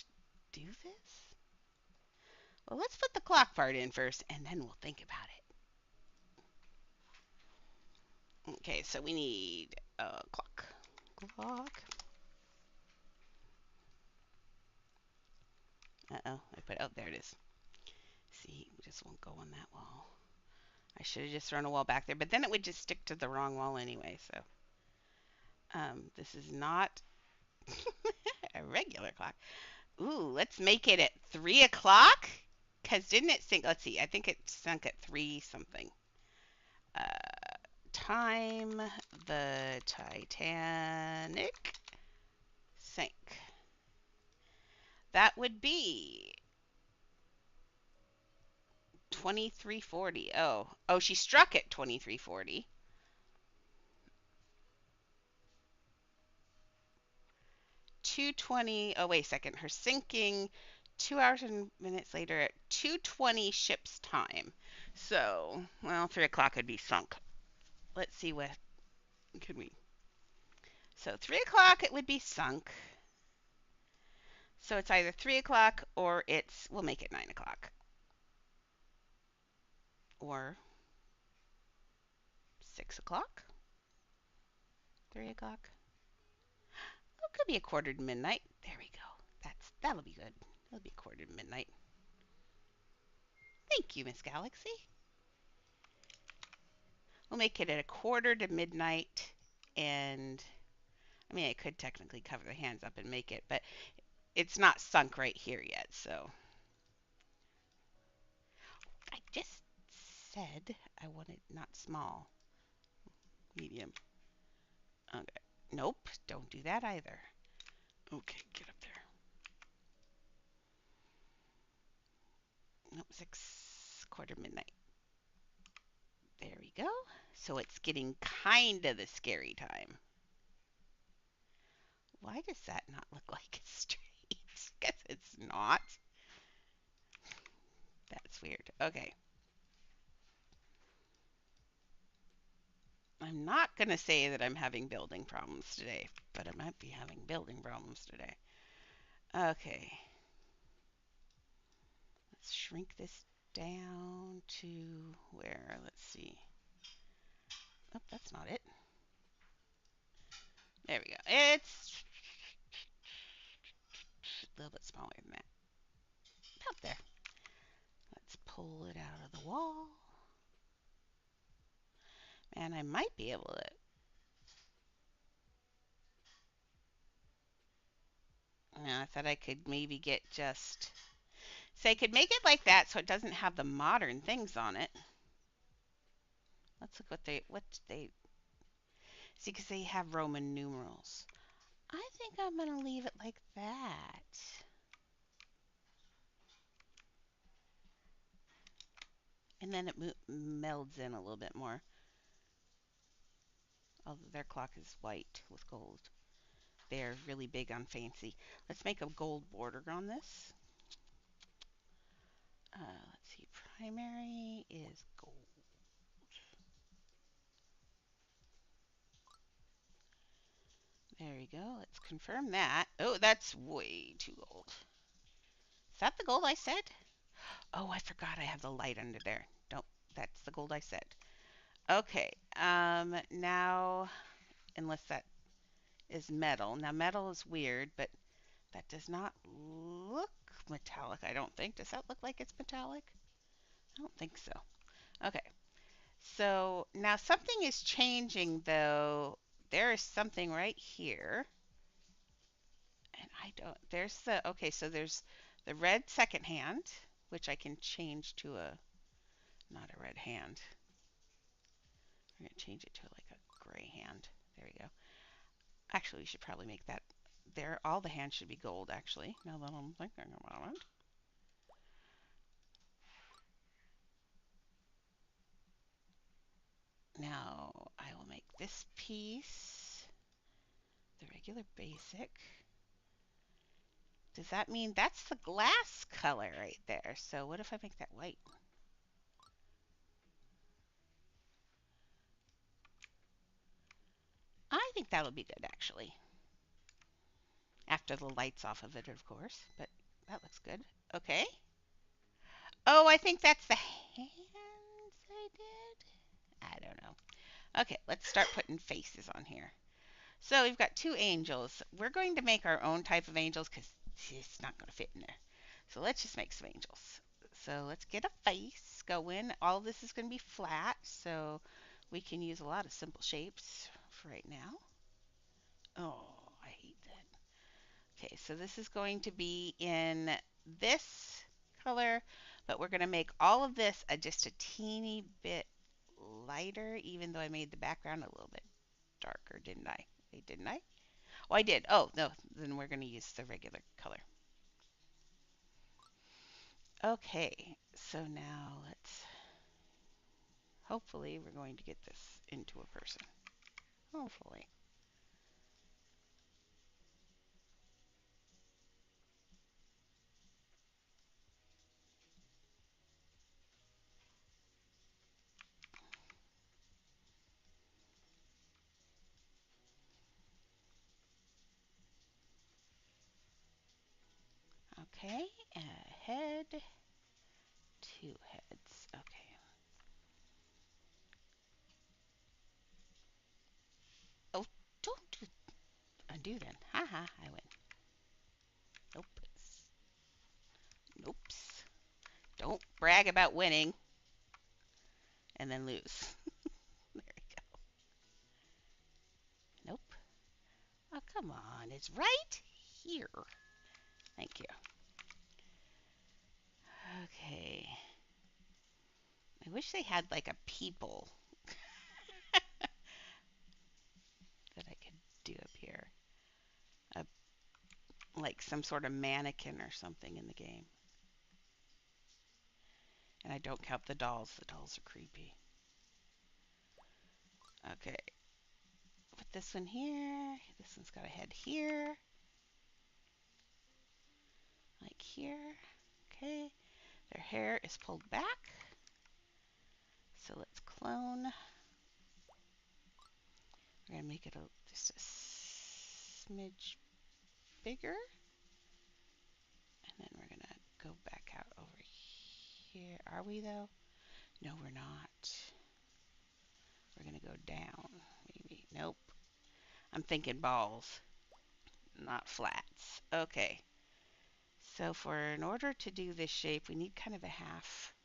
do this? Well, let's put the clock part in first and then we'll think about it. Okay, so we need a clock. Clock. Uh-oh, oh, there it is. See, we just won't go on that wall. I should have just thrown a wall back there, but then it would just stick to the wrong wall anyway, so. This is not a regular clock. Ooh, let's make it at 3 o'clock? Because didn't it sink? Let's see, I think it sunk at 3 something. Time the Titanic sank. That would be 2340. Oh, she struck at 2340. 220. Oh, wait a second. Her sinking 2 hours and minutes later at 2:20 ship's time. So, well, 3 o'clock would be sunk. Let's see what could we. So 3 o'clock it would be sunk. So it's either 3 o'clock or we'll make it 9 o'clock. Or 6 o'clock. 3 o'clock. Oh, it could be a quarter to midnight. There we go. That'll be good. It'll be a quarter to midnight. Thank you, Miss Galaxy. We'll make it at a quarter to midnight, and I mean, I could technically cover the hands up and make it, but it's not sunk right here yet, so. I just said I want it not small, medium. Okay. Nope, don't do that either. Okay, get up there. Nope, 6 quarter midnight. There we go. So it's getting kind of the scary time. Why does that not look like it's straight? Guess it's not. That's weird. Okay. I'm not going to say that I'm having building problems today, but I might be having building problems today. Okay. Let's shrink this down to where? Let's see. Oh, that's not it. There we go. It's a little bit smaller than that. About there. Let's pull it out of the wall. And I might be able to. I thought I could maybe get just. So I could make it like that so it doesn't have the modern things on it. Let's look what they see because they have Roman numerals. I think I'm gonna leave it like that. And then it melds in a little bit more. Although their clock is white with gold. They're really big on fancy. Let's make a gold border on this. Let's see, primary is gold. There you go. Let's confirm that. Oh, that's way too gold. Is that the gold I said? Oh, I forgot I have the light under there. Nope, that's the gold I said. Okay, now, unless that is metal. Now, metal is weird, but that does not look metallic, I don't think. Does that look like it's metallic? I don't think so. Okay, so now something is changing, though. There is something right here. And I don't, there's the, okay, so there's the red second hand, which I can change to a, not a red hand. We're going to change it to like a gray hand. There we go. Actually, we should probably make that there. All the hands should be gold, actually, now that I'm thinking about it. Now, I will make this piece the regular basic. Does that mean that's the glass color right there? So what if I make that white? I think that'll be good, actually. After the light's off of it, of course, but that looks good. Okay. Oh, I think that's the hands I did. I don't know. Okay, let's start putting faces on here. So we've got two angels. We're going to make our own type of angels because it's not going to fit in there. So let's just make some angels. So let's get a face going. All of this is going to be flat, so we can use a lot of simple shapes for right now. Oh, I hate that. Okay, so this is going to be in this color, but we're going to make all of this just a teeny bit lighter, even though I made the background a little bit darker, didn't I? Wait, didn't I? Oh, I did. Oh, no, then we're going to use the regular color. Okay, so now let's, hopefully we're going to get this into a person. Hopefully. Okay, a head, two heads. Okay. Oh, don't do, undo then. Haha, I win. Nope. Nope. Don't brag about winning and then lose. There we go. Nope. Oh, come on. It's right here. Thank you. Okay. I wish they had like a people that I could do up here. A, like some sort of mannequin or something in the game. And I don't count the dolls. The dolls are creepy. Okay. Put this one here. This one's got a head here. Like here. Okay. Their hair is pulled back. So let's clone. We're going to make it just a smidge bigger. And then we're going to go back out over here. Are we though? No, we're not. We're going to go down. Maybe. Nope. I'm thinking balls, not flats. Okay. So in order to do this shape, we need kind of a half.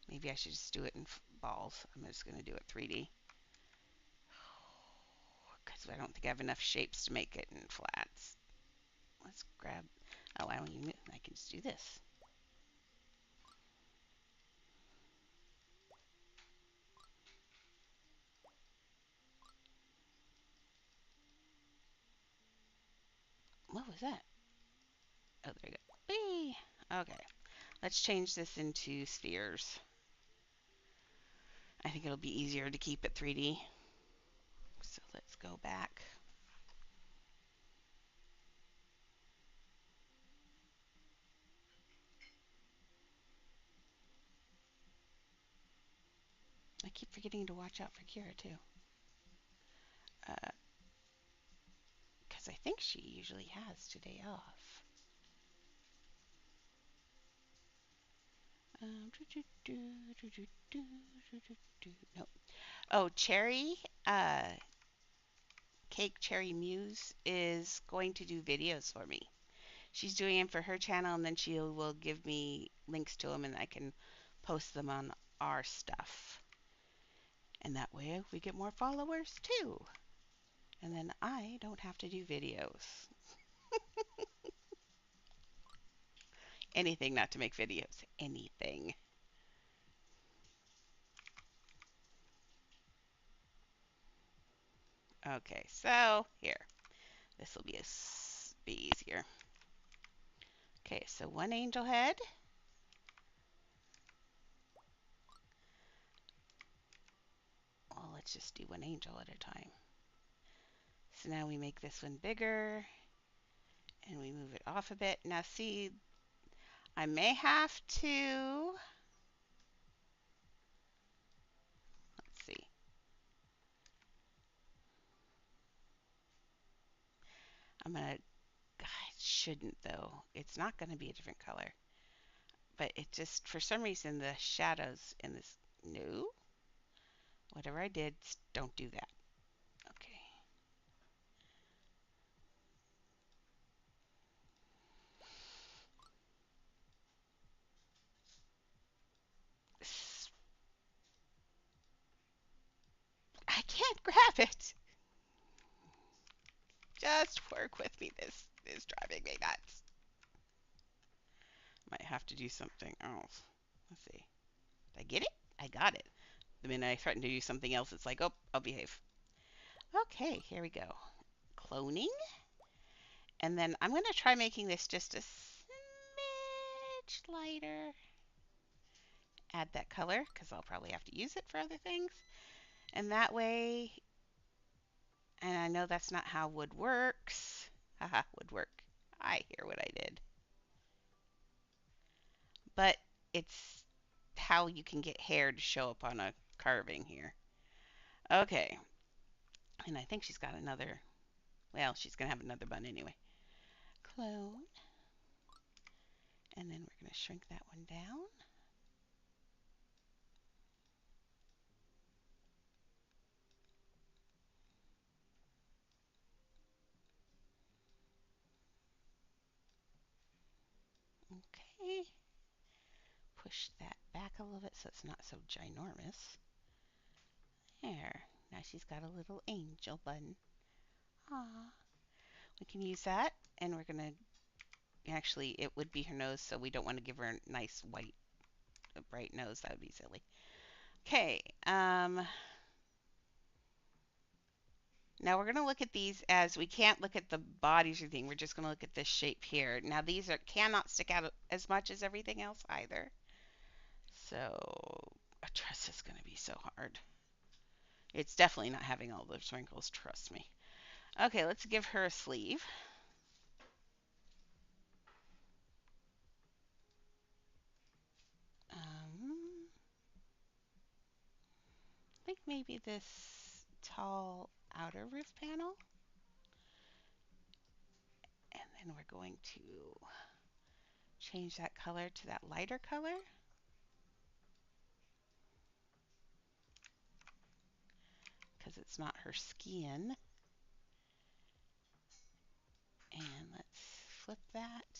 Maybe I should just do it in balls. I'm just going to do it 3D. Because I don't think I have enough shapes to make it in flats. Let's grab, oh, I don't even, I can just do this. What was that? Oh, there you go. Whee! Okay, let's change this into spheres. I think it'll be easier to keep it 3D. So let's go back. I keep forgetting to watch out for Kira too. Because I think she usually has today off. No. Oh, Cherry, uh, Cake Cherry Muse is going to do videos for me. She's doing them for her channel, and then she will give me links to them, and I can post them on our stuff. And that way we get more followers too. And then I don't have to do videos. Anything not to make videos. Anything. Okay, so here. This will be easier. Okay, so one angel head. Well, let's just do one angel at a time. So now we make this one bigger and we move it off a bit. Now see, I may have to, let's see. I'm gonna, God, it shouldn't though. It's not gonna be a different color. But it just, for some reason, the shadows in this, no. Whatever I did, don't do that. Okay. I can't grab it. Just work with me. This is driving me nuts. Might have to do something else. Let's see. Did I get it? I got it. The minute I threaten to do something else, it's like, oh, I'll behave. Okay, here we go. Cloning. And then I'm going to try making this just a smidge lighter. Add that color, because I'll probably have to use it for other things. And that way, and I know that's not how wood works. Haha, wood work. I hear what I did. But it's how you can get hair to show up on a carving here. Okay. And I think she's got another, well, she's going to have another bun anyway. Clone. And then we're going to shrink that one down. Okay. Push that back a little bit so it's not so ginormous. There. Now she's got a little angel bun. Aww. We can use that, and we're going to, actually, it would be her nose, so we don't want to give her a nice white, bright nose. That would be silly. Okay. Now we're going to look at these as we can't look at the bodies or anything. We're just going to look at this shape here. Now these cannot stick out as much as everything else either. So a dress is going to be so hard. It's definitely not having all those wrinkles, trust me. Okay, let's give her a sleeve. I think maybe this tall outer roof panel. And then we're going to change that color to that lighter color. Because it's not her skin. And let's flip that.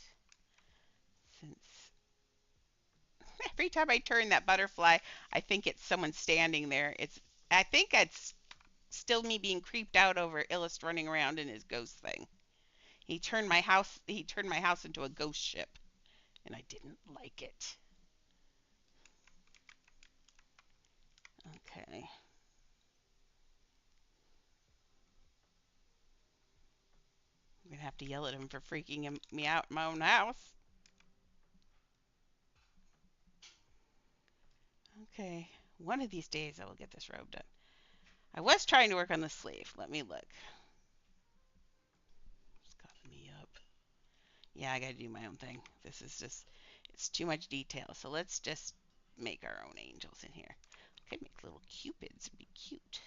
Since every time I turn that butterfly, I think it's someone standing there. I think it's still me being creeped out over Illust running around in his ghost thing. He turned my house into a ghost ship, and I didn't like it. Okay. I'm gonna have to yell at him for freaking me out in my own house. Okay. One of these days I will get this robe done. I was trying to work on the sleeve. Let me look. It's got me up. Yeah, I gotta do my own thing. This is just, it's too much detail. So let's just make our own angels in here. Could make little cupids, it'd be cute.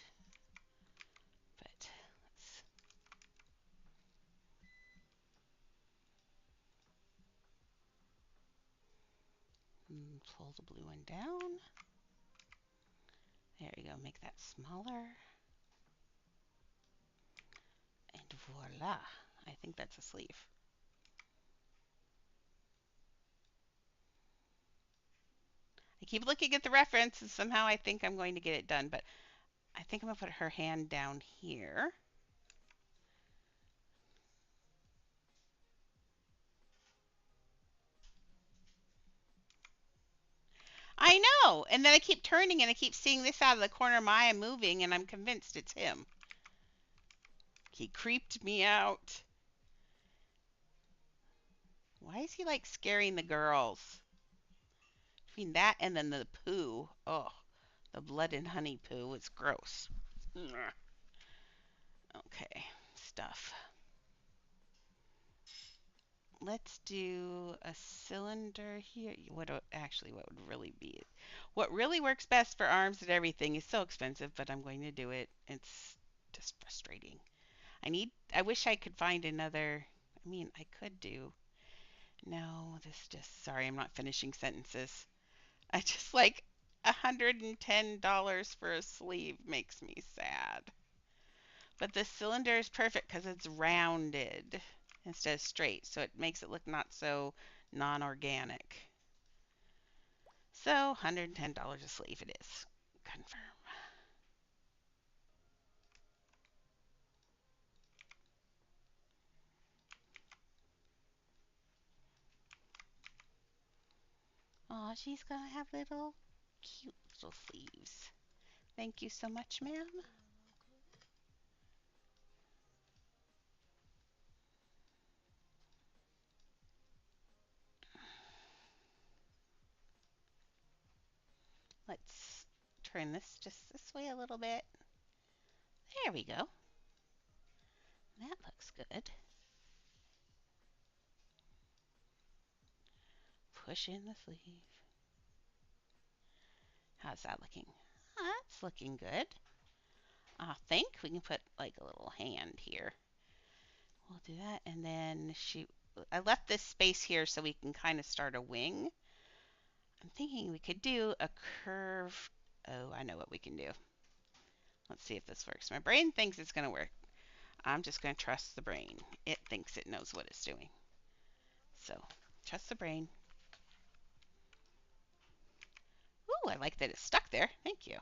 But let's pull the blue one down. There you go, make that smaller. And voila, I think that's a sleeve. I keep looking at the reference and somehow I think I'm going to get it done, but I think I'm gonna put her hand down here. I know, and then I keep turning and I keep seeing this out of the corner of my eye moving and I'm convinced it's him. He creeped me out. Why is he like scaring the girls? Between that and then the poo. Oh, the blood and honey poo is gross. Okay, stuff. Let's do a cylinder here. Actually, what would really be? What really works best for arms and everything is so expensive, but I'm going to do it. It's just frustrating. I wish I could find another. I mean, I could do. No, this just, sorry, I'm not finishing sentences. I just like $110 for a sleeve makes me sad. But the cylinder is perfect because it's rounded instead of straight, so it makes it look not so non-organic. So $110 a sleeve it is. Confirm. Oh, she's gonna have little cute little sleeves. Thank you so much, ma'am. Let's turn this just this way a little bit. There we go. That looks good. Push in the sleeve. How's that looking? That's looking good. I think we can put like a little hand here. We'll do that. And then I left this space here so we can kind of start a wing. I'm thinking we could do a curve. Oh, I know what we can do. Let's see if this works. My brain thinks it's going to work. I'm just going to trust the brain. It thinks it knows what it's doing. So, trust the brain. Ooh, I like that it's stuck there. Thank you.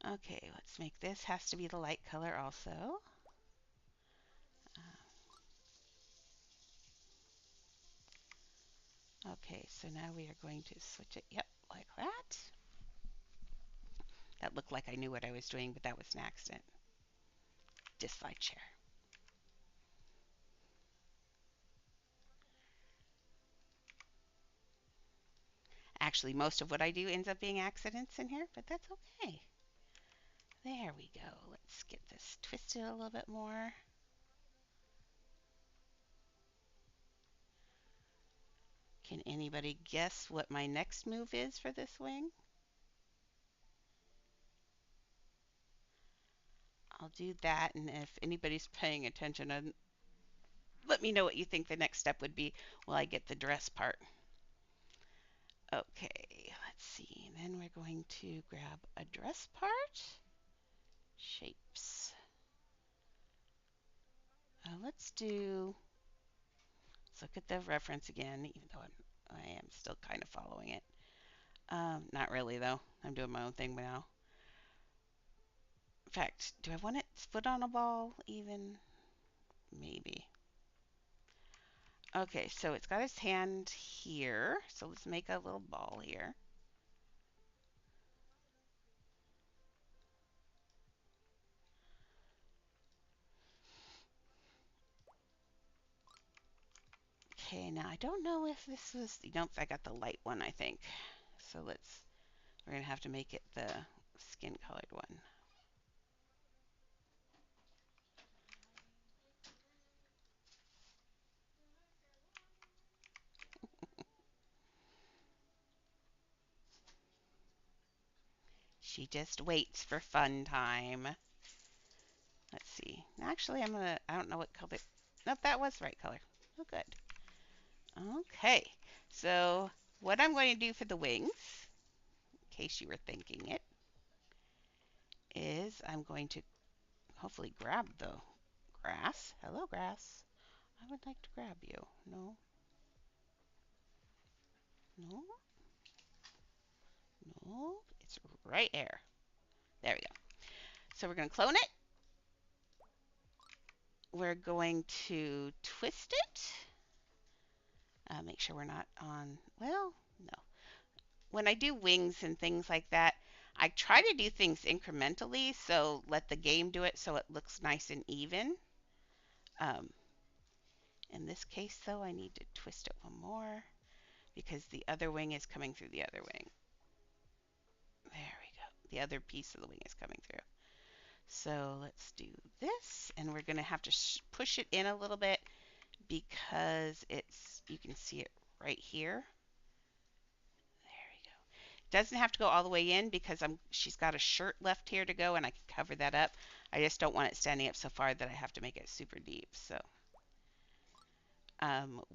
Okay, let's make this has to be the light color also. Okay, so now we are going to switch it. Yep, like that. That looked like I knew what I was doing, but that was an accident. Dislike share. Actually, most of what I do ends up being accidents in here, but that's okay. There we go. Let's get this twisted a little bit more. Can anybody guess what my next move is for this wing? I'll do that, and if anybody's paying attention, let me know what you think the next step would be while I get the dress part. Okay, let's see. Then we're going to grab a dress part. Shapes. Let's look at the reference again, even though I am still kind of following it. Not really, though. I'm doing my own thing now. In fact, do I want it foot on a ball even? Maybe. Okay, so it's got his hand here. So let's make a little ball here. Okay, now I don't know if this was, nope, I got the light one, I think. So let's We're going to have to make it the skin colored one. She just waits for fun time. Let's see. Actually, I don't know what color. Nope, that was the right color. Oh, good. Okay. So, what I'm going to do for the wings, in case you were thinking it, is I'm going to hopefully grab the grass. Hello, grass. I would like to grab you. No, no, no. It's right there. There we go. So we're going to clone it. We're going to twist it. Make sure we're not on, well, no. When I do wings and things like that, I try to do things incrementally, so let the game do it so it looks nice and even. Um, in this case, though, I need to twist it one more because the other wing is coming through the other wing. There we go. The other piece of the wing is coming through. So let's do this, and we're going to have to push it in a little bit because you can see it right here. There we go. Doesn't have to go all the way in because she's got a shirt left here to go, and I can cover that up. I just don't want it standing up so far that I have to make it super deep. So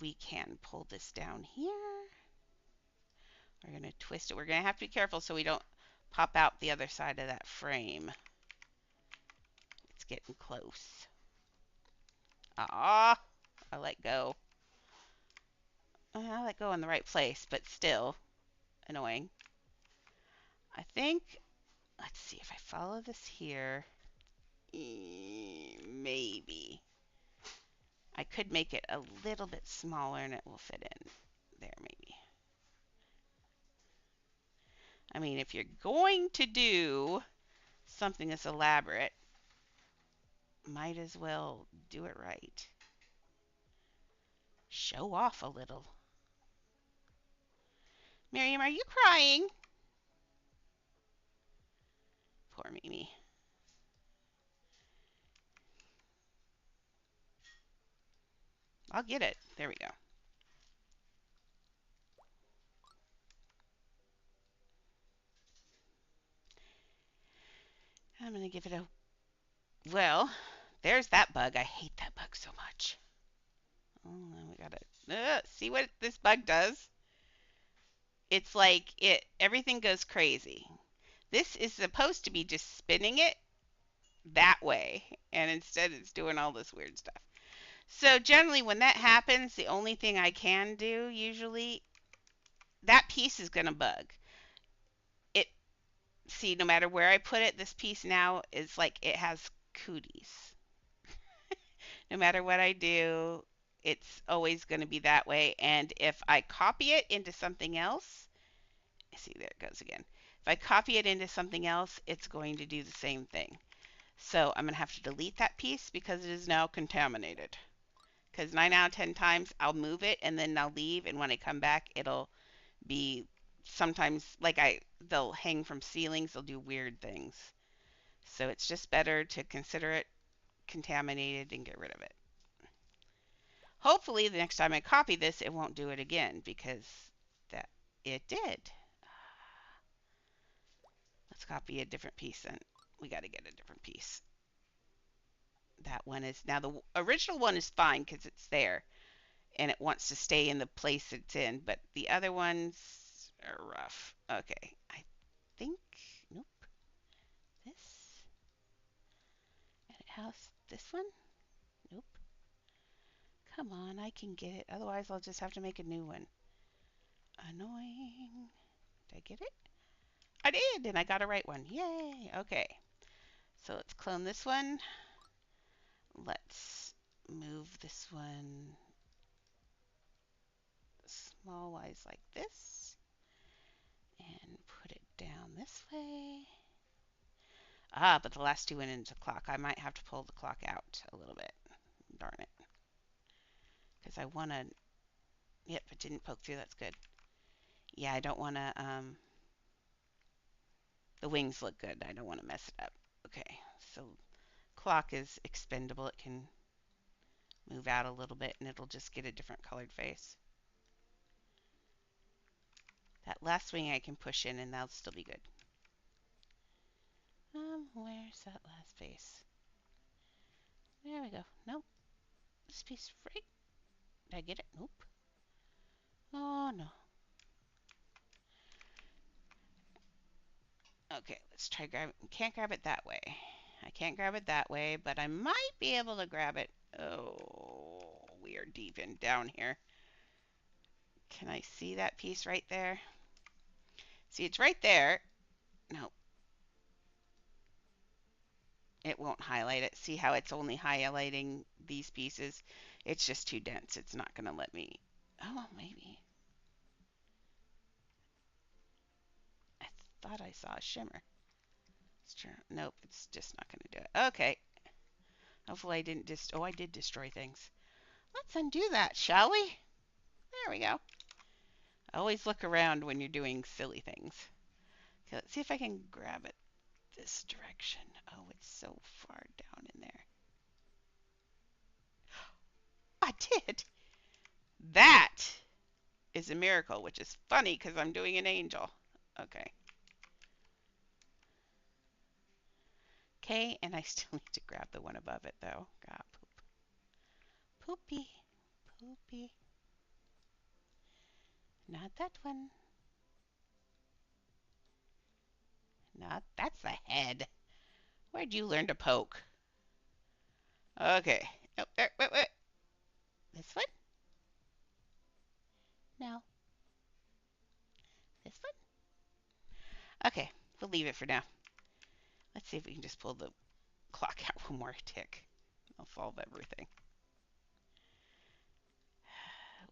we can pull this down here. We're going to twist it. We're going to have to be careful so we don't pop out the other side of that frame. It's getting close. Ah, I let go. I let go in the right place, but still annoying. I think, let's see if I follow this here. Maybe. I could make it a little bit smaller and it will fit in there, maybe. I mean, if you're going to do something that's elaborate, might as well do it right. Show off a little. Miriam, are you crying? Poor Mimi. I'll get it. There we go. I'm going to give it a... Well, there's that bug. I hate that bug so much. Oh, now we got to... see what this bug does? It's like everything goes crazy. This is supposed to be just spinning it that way, and instead it's doing all this weird stuff. So generally when that happens, the only thing I can do usually, that piece is going to bug. It See, no matter where I put it, this piece now is like it has cooties. No matter what I do, it's always going to be that way. And if I copy it into something else, see, there it goes again. If I copy it into something else, it's going to do the same thing. So I'm going to have to delete that piece because it is now contaminated. Because 9 out of 10 times I'll move it and then I'll leave, and when I come back, it'll be sometimes like they'll hang from ceilings, they'll do weird things. So it's just better to consider it contaminated and get rid of it. Hopefully the next time I copy this, it won't do it again because that it did. Let's copy a different piece and we got to get a different piece. That one is now the original one is fine because it's there and it wants to stay in the place it's in, but the other ones are rough. Okay, I think, nope, this, edit house, this one, nope. Come on, I can get it. Otherwise, I'll just have to make a new one. Annoying. Did I get it? I did, and I got a right one. Yay. Okay. So let's clone this one. Let's move this one small wise like this and put it down this way. Ah, but the last two went into the clock. I might have to pull the clock out a little bit. Darn it. Because I want to... Yep, it didn't poke through. That's good. Yeah, I don't want to... The wings look good. I don't want to mess it up. Okay, so clock is expendable. It can move out a little bit and it'll just get a different colored face. That last wing I can push in and that'll still be good. Where's that last face? There we go. Nope. This piece right. Did I get it? Nope. Oh no. Okay, let's try grab it. Can't grab it that way. I can't grab it that way, but I might be able to grab it. Oh, we are deep in down here. Can I see that piece right there? See, it's right there. No, it won't highlight it. See how it's only highlighting these pieces? It's just too dense. It's not going to let me. Oh, maybe. I thought I saw a shimmer. Nope, it's just not going to do it. Okay. Hopefully I didn't oh, I did destroy things. Let's undo that, shall we? There we go. Always look around when you're doing silly things. Okay, let's see if I can grab it this direction. Oh, it's so far down in there. I did. That is a miracle, which is funny because I'm doing an angel. Okay. Okay, and I still need to grab the one above it though. God, poop. Poopy. Poopy. Not that one. Not, that's the head. Where'd you learn to poke? Okay. Oh, wait. This one? No. This one? Okay, we'll leave it for now. Let's see if we can just pull the clock out one more tick. I'll solve everything.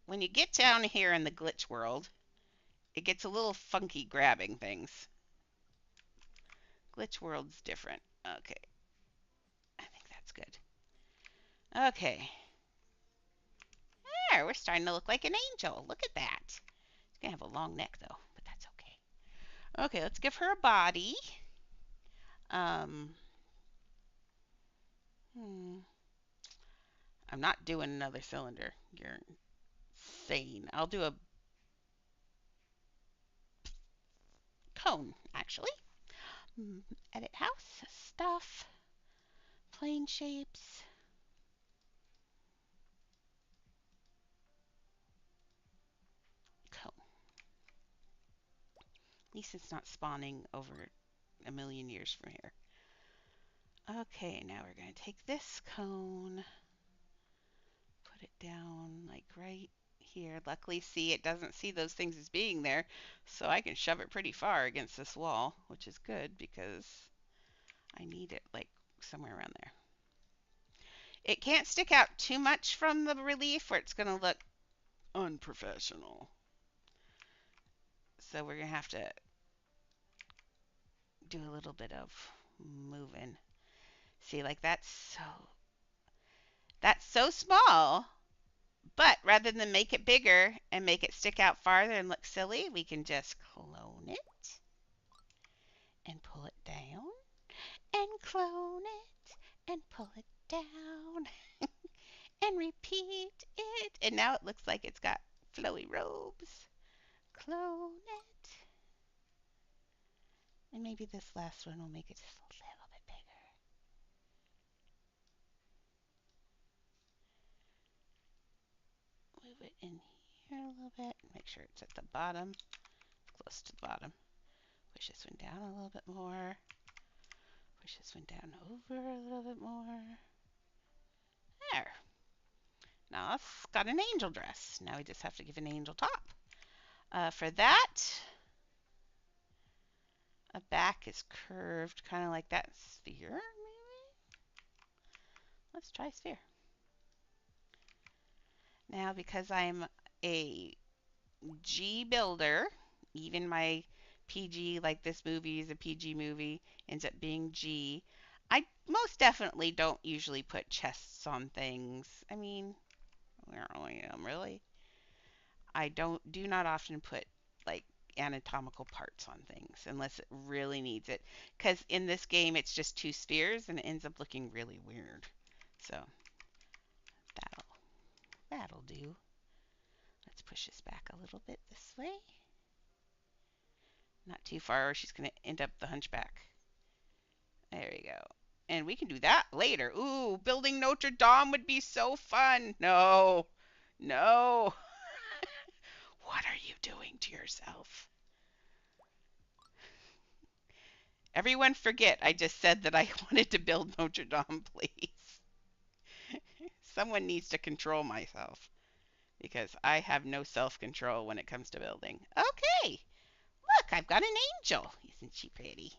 When you get down here in the glitch world, it gets a little funky grabbing things. Glitch world's different. Okay. I think that's good. Okay. There, we're starting to look like an angel. Look at that. It's going to have a long neck, though, but that's okay. Okay, let's give her a body. Um, hmm. I'm not doing another cylinder. You're insane. I'll do a cone, actually. Edit house, stuff, plane shapes. Cone. At least it's not spawning over a million years from here. Okay, now we're going to take this cone, put it down like right here. Luckily, see, it doesn't see those things as being there, so I can shove it pretty far against this wall, which is good because I need it like somewhere around there. It can't stick out too much from the relief or it's going to look unprofessional. So we're going to have to do a little bit of moving. See, like that's so small. But rather than make it bigger and make it stick out farther and look silly, we can just clone it and pull it down and clone it and pull it down and repeat it. And now it looks like it's got flowy robes. Clone it. And maybe this last one will make it just a little bit bigger. Move it in here a little bit. Make sure it's at the bottom, close to the bottom. Push this one down a little bit more. Push this one down over a little bit more. There. Now it's got an angel dress. Now we just have to give an angel top. For that, a back is curved, kind of like that sphere, maybe? Let's try sphere. Now, because I'm a G builder, even my PG, like this movie is a PG movie, ends up being G. I most definitely don't usually put chests on things. I mean, where I am really. I do not often put like anatomical parts on things unless it really needs it. Because in this game, it's just two spheres and it ends up looking really weird. So that'll that'll do. Let's push this back a little bit this way. Not too far, or she's going to end up the hunchback. There we go. And we can do that later. Ooh, building Notre Dame would be so fun. No, no. What are you doing to yourself? Everyone forget I just said that I wanted to build Notre Dame, please. Someone needs to control myself because I have no self-control when it comes to building. Okay, look, I've got an angel. Isn't she pretty?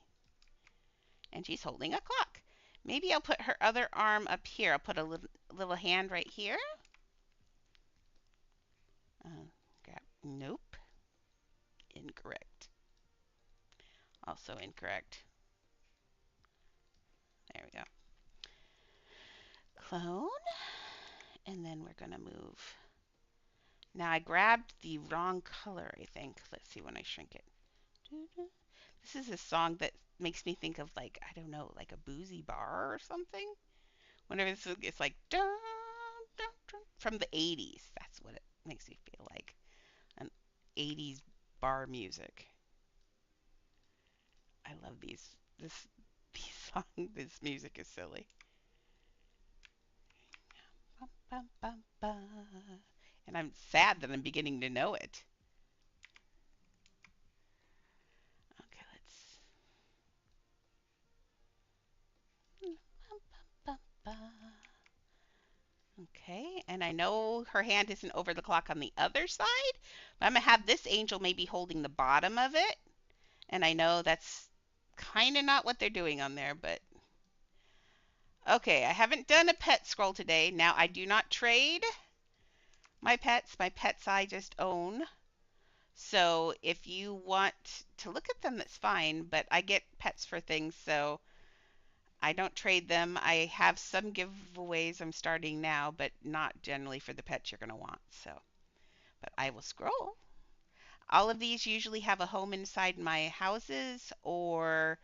And she's holding a clock. Maybe I'll put her other arm up here. I'll put a little hand right here. Grab. Nope. Incorrect. Also incorrect. There we go. Clone. And then we're going to move. Now I grabbed the wrong color, I think. Let's see when I shrink it. This is a song that makes me think of like, I don't know, like a boozy bar or something. Whenever it's like dun, dun, dun, from the 80s. That's what it makes me feel like. An 80s bar music. I love these songs. This music is silly. Bum, bum, bum, bum. And I'm sad that I'm beginning to know it. Okay, let's. Bum, bum, bum, bum. Okay, and I know her hand isn't over the clock on the other side, but I'm gonna have this angel maybe holding the bottom of it. And I know that's kind of not what they're doing on there, but okay, I haven't done a pet scroll today. Now, I do not trade my pets. My pets I just own. So if you want to look at them, that's fine, but I get pets for things, so I don't trade them. I have some giveaways I'm starting now, but not generally for the pets you're going to want. So, but I will scroll. All of these usually have a home inside my houses or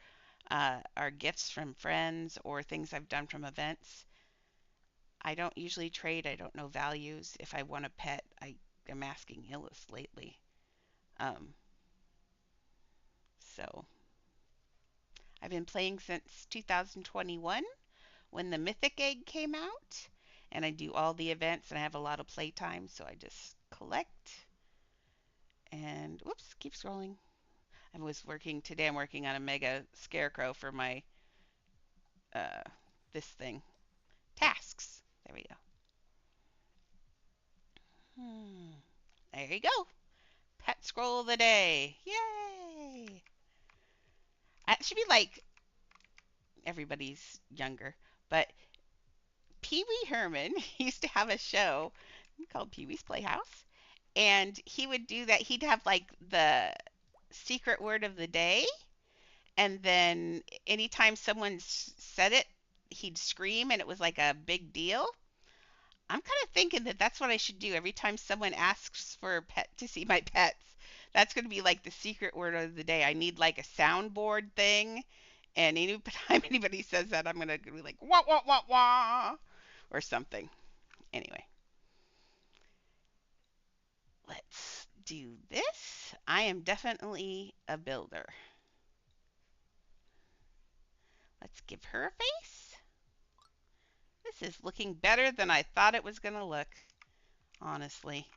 are gifts from friends or things I've done from events. I don't usually trade. I don't know values. If I want a pet, I am asking Hillis lately. Um, so I've been playing since 2021 when the Mythic Egg came out, and I do all the events and I have a lot of playtime, so I just collect and whoops, keep scrolling. I was working today. I'm working on a mega scarecrow for my uh, this thing tasks. There we go. There you go. Pet scroll of the day. Yay! It should be like everybody's younger, but Pee Wee Herman used to have a show called Pee Wee's Playhouse, and he would do that. He'd have like the secret word of the day, and then anytime someone said it, he'd scream, and it was like a big deal. I'm kind of thinking that that's what I should do every time someone asks for a pet to see my pets. That's going to be like the secret word of the day. I need like a soundboard thing, and anytime anybody says that, I'm going to be like wah wah wah wah or something. Anyway, let's do this. I am definitely a builder. Let's give her a face. This is looking better than I thought it was going to look, honestly.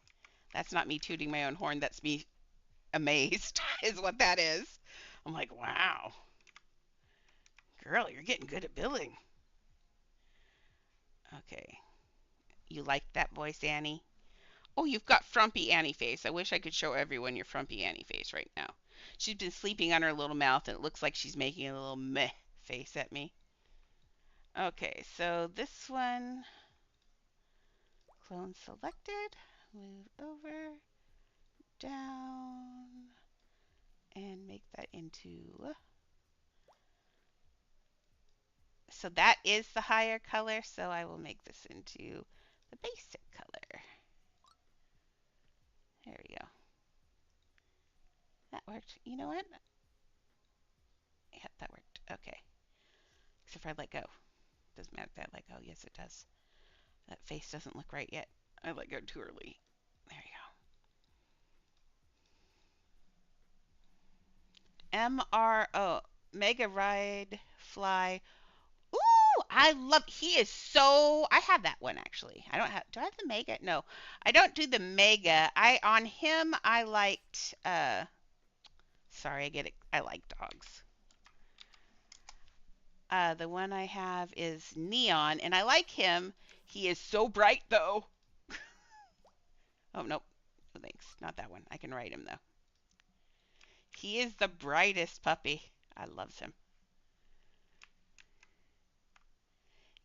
That's not me tooting my own horn. That's me amazed, is what that is. I'm like, wow, girl, you're getting good at building. Okay. You like that voice, Annie? Oh, you've got Frumpy Annie face. I wish I could show everyone your Frumpy Annie face right now. She's been sleeping on her little mouth, and it looks like she's making a little meh face at me. Okay, so this one, clone selected, move over, down, and make that into, so that is the higher color, so I will make this into the basic color. There we go. That worked. You know what? Yep, that worked. Okay. Except for I let go. Doesn't matter if I let go. Yes, it does. That face doesn't look right yet. I let go too early. There you go. MRO. Mega Ride Fly. Ooh, I love. He is so. I have that one actually. I don't have. Do I have the Mega? No, I don't do the Mega. I on him. I liked. Sorry, I get it. I like dogs. The one I have is Neon, and I like him. He is so bright though. Oh nope. No thanks. Not that one. I can ride him though. He is the brightest puppy. I loves him.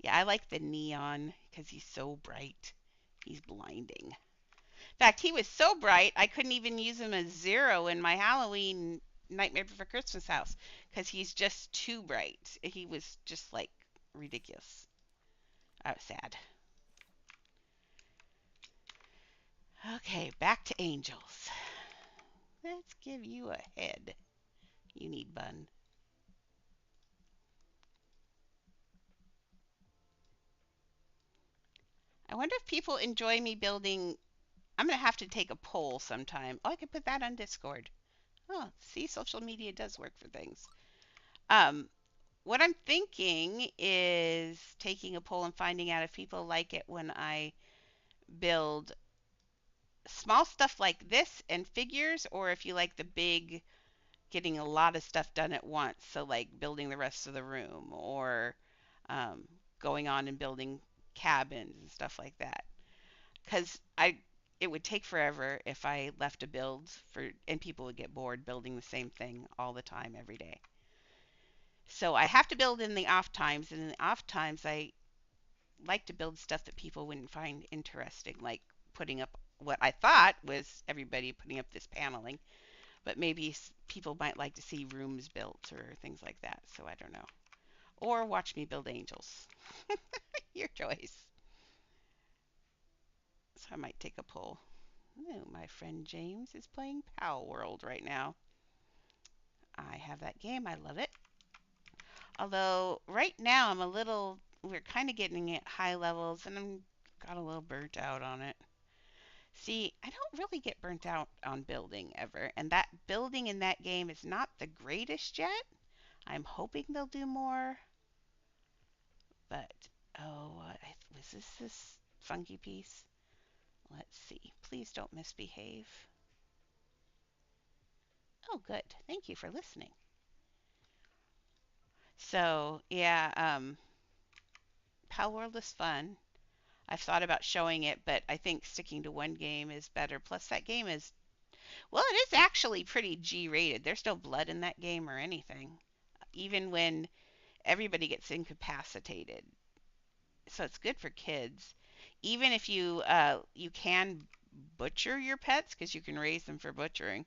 Yeah, I like the Neon because he's so bright. He's blinding. In fact, he was so bright I couldn't even use him as zero in my Halloween Nightmare Before Christmas house because he's just too bright. He was just like ridiculous. I was sad. Okay, back to angels. Let's give you a head. You need bun. I wonder if people enjoy me building. I'm going to have to take a poll sometime. Oh, I could put that on Discord. Oh, see, social media does work for things. Um, what I'm thinking is taking a poll and finding out if people like it when I build small stuff like this and figures, or if you like the big, getting a lot of stuff done at once. So, like building the rest of the room, or um, going on and building cabins and stuff like that. Because it would take forever if I left a build for, and people would get bored building the same thing all the time every day. So I have to build in the off times, and in the off times I like to build stuff that people wouldn't find interesting, like putting up what I thought was everybody putting up this paneling, but maybe people might like to see rooms built or things like that. So I don't know. Or watch me build angels. Your choice. So I might take a poll. Oh, my friend James is playing Pal World right now. I have that game. I love it. Although right now we're kind of getting at high levels and I'm got a little burnt out on it. See, I don't really get burnt out on building ever, and that building in that game is not the greatest yet. I'm hoping they'll do more, but oh, was this funky piece? Let's see. Please don't misbehave. Oh, good. Thank you for listening. So, yeah, Pal World is fun. I've thought about showing it, but I think sticking to one game is better. Plus, that game is, well, it is actually pretty G rated. There's no blood in that game or anything, even when everybody gets incapacitated. So it's good for kids. Even if you can butcher your pets because you can raise them for butchering.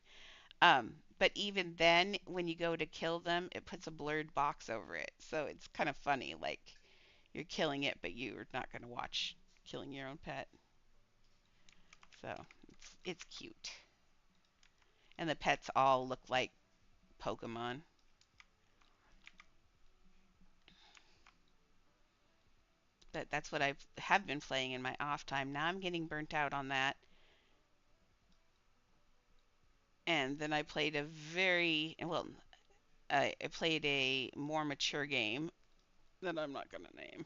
But even then, when you go to kill them, it puts a blurred box over it. So it's kind of funny, like you're killing it, but you're not going to watch killing your own pet. So it's cute. And the pets all look like Pokemon. But that's what I have been playing in my off time. Now I'm getting burnt out on that. And then I played a very, well, I played a more mature game that I'm not going to name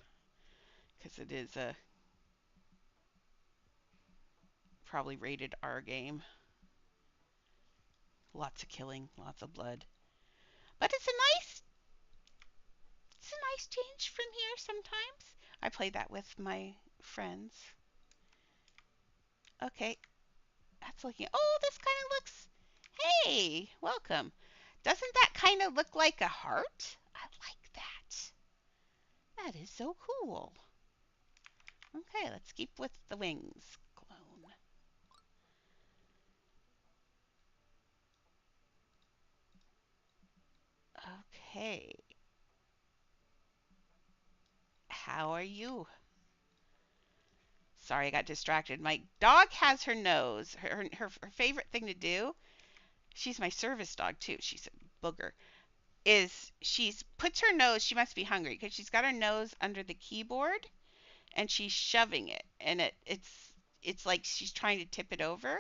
because it is a probably rated R game. Lots of killing, lots of blood. But it's a nice change from here sometimes. I play that with my friends. Okay, that's looking. Oh, this kind of looks. Hey, welcome. Doesn't that kind of look like a heart? I like that. That is so cool. Okay, let's keep with the wings. Clone. Okay. How are you? Sorry, I got distracted. My dog has her nose. Her favorite thing to do she's my service dog too. She's a booger. Is she's puts her nose, she must be hungry because she's got her nose under the keyboard and she's shoving it and it's like she's trying to tip it over.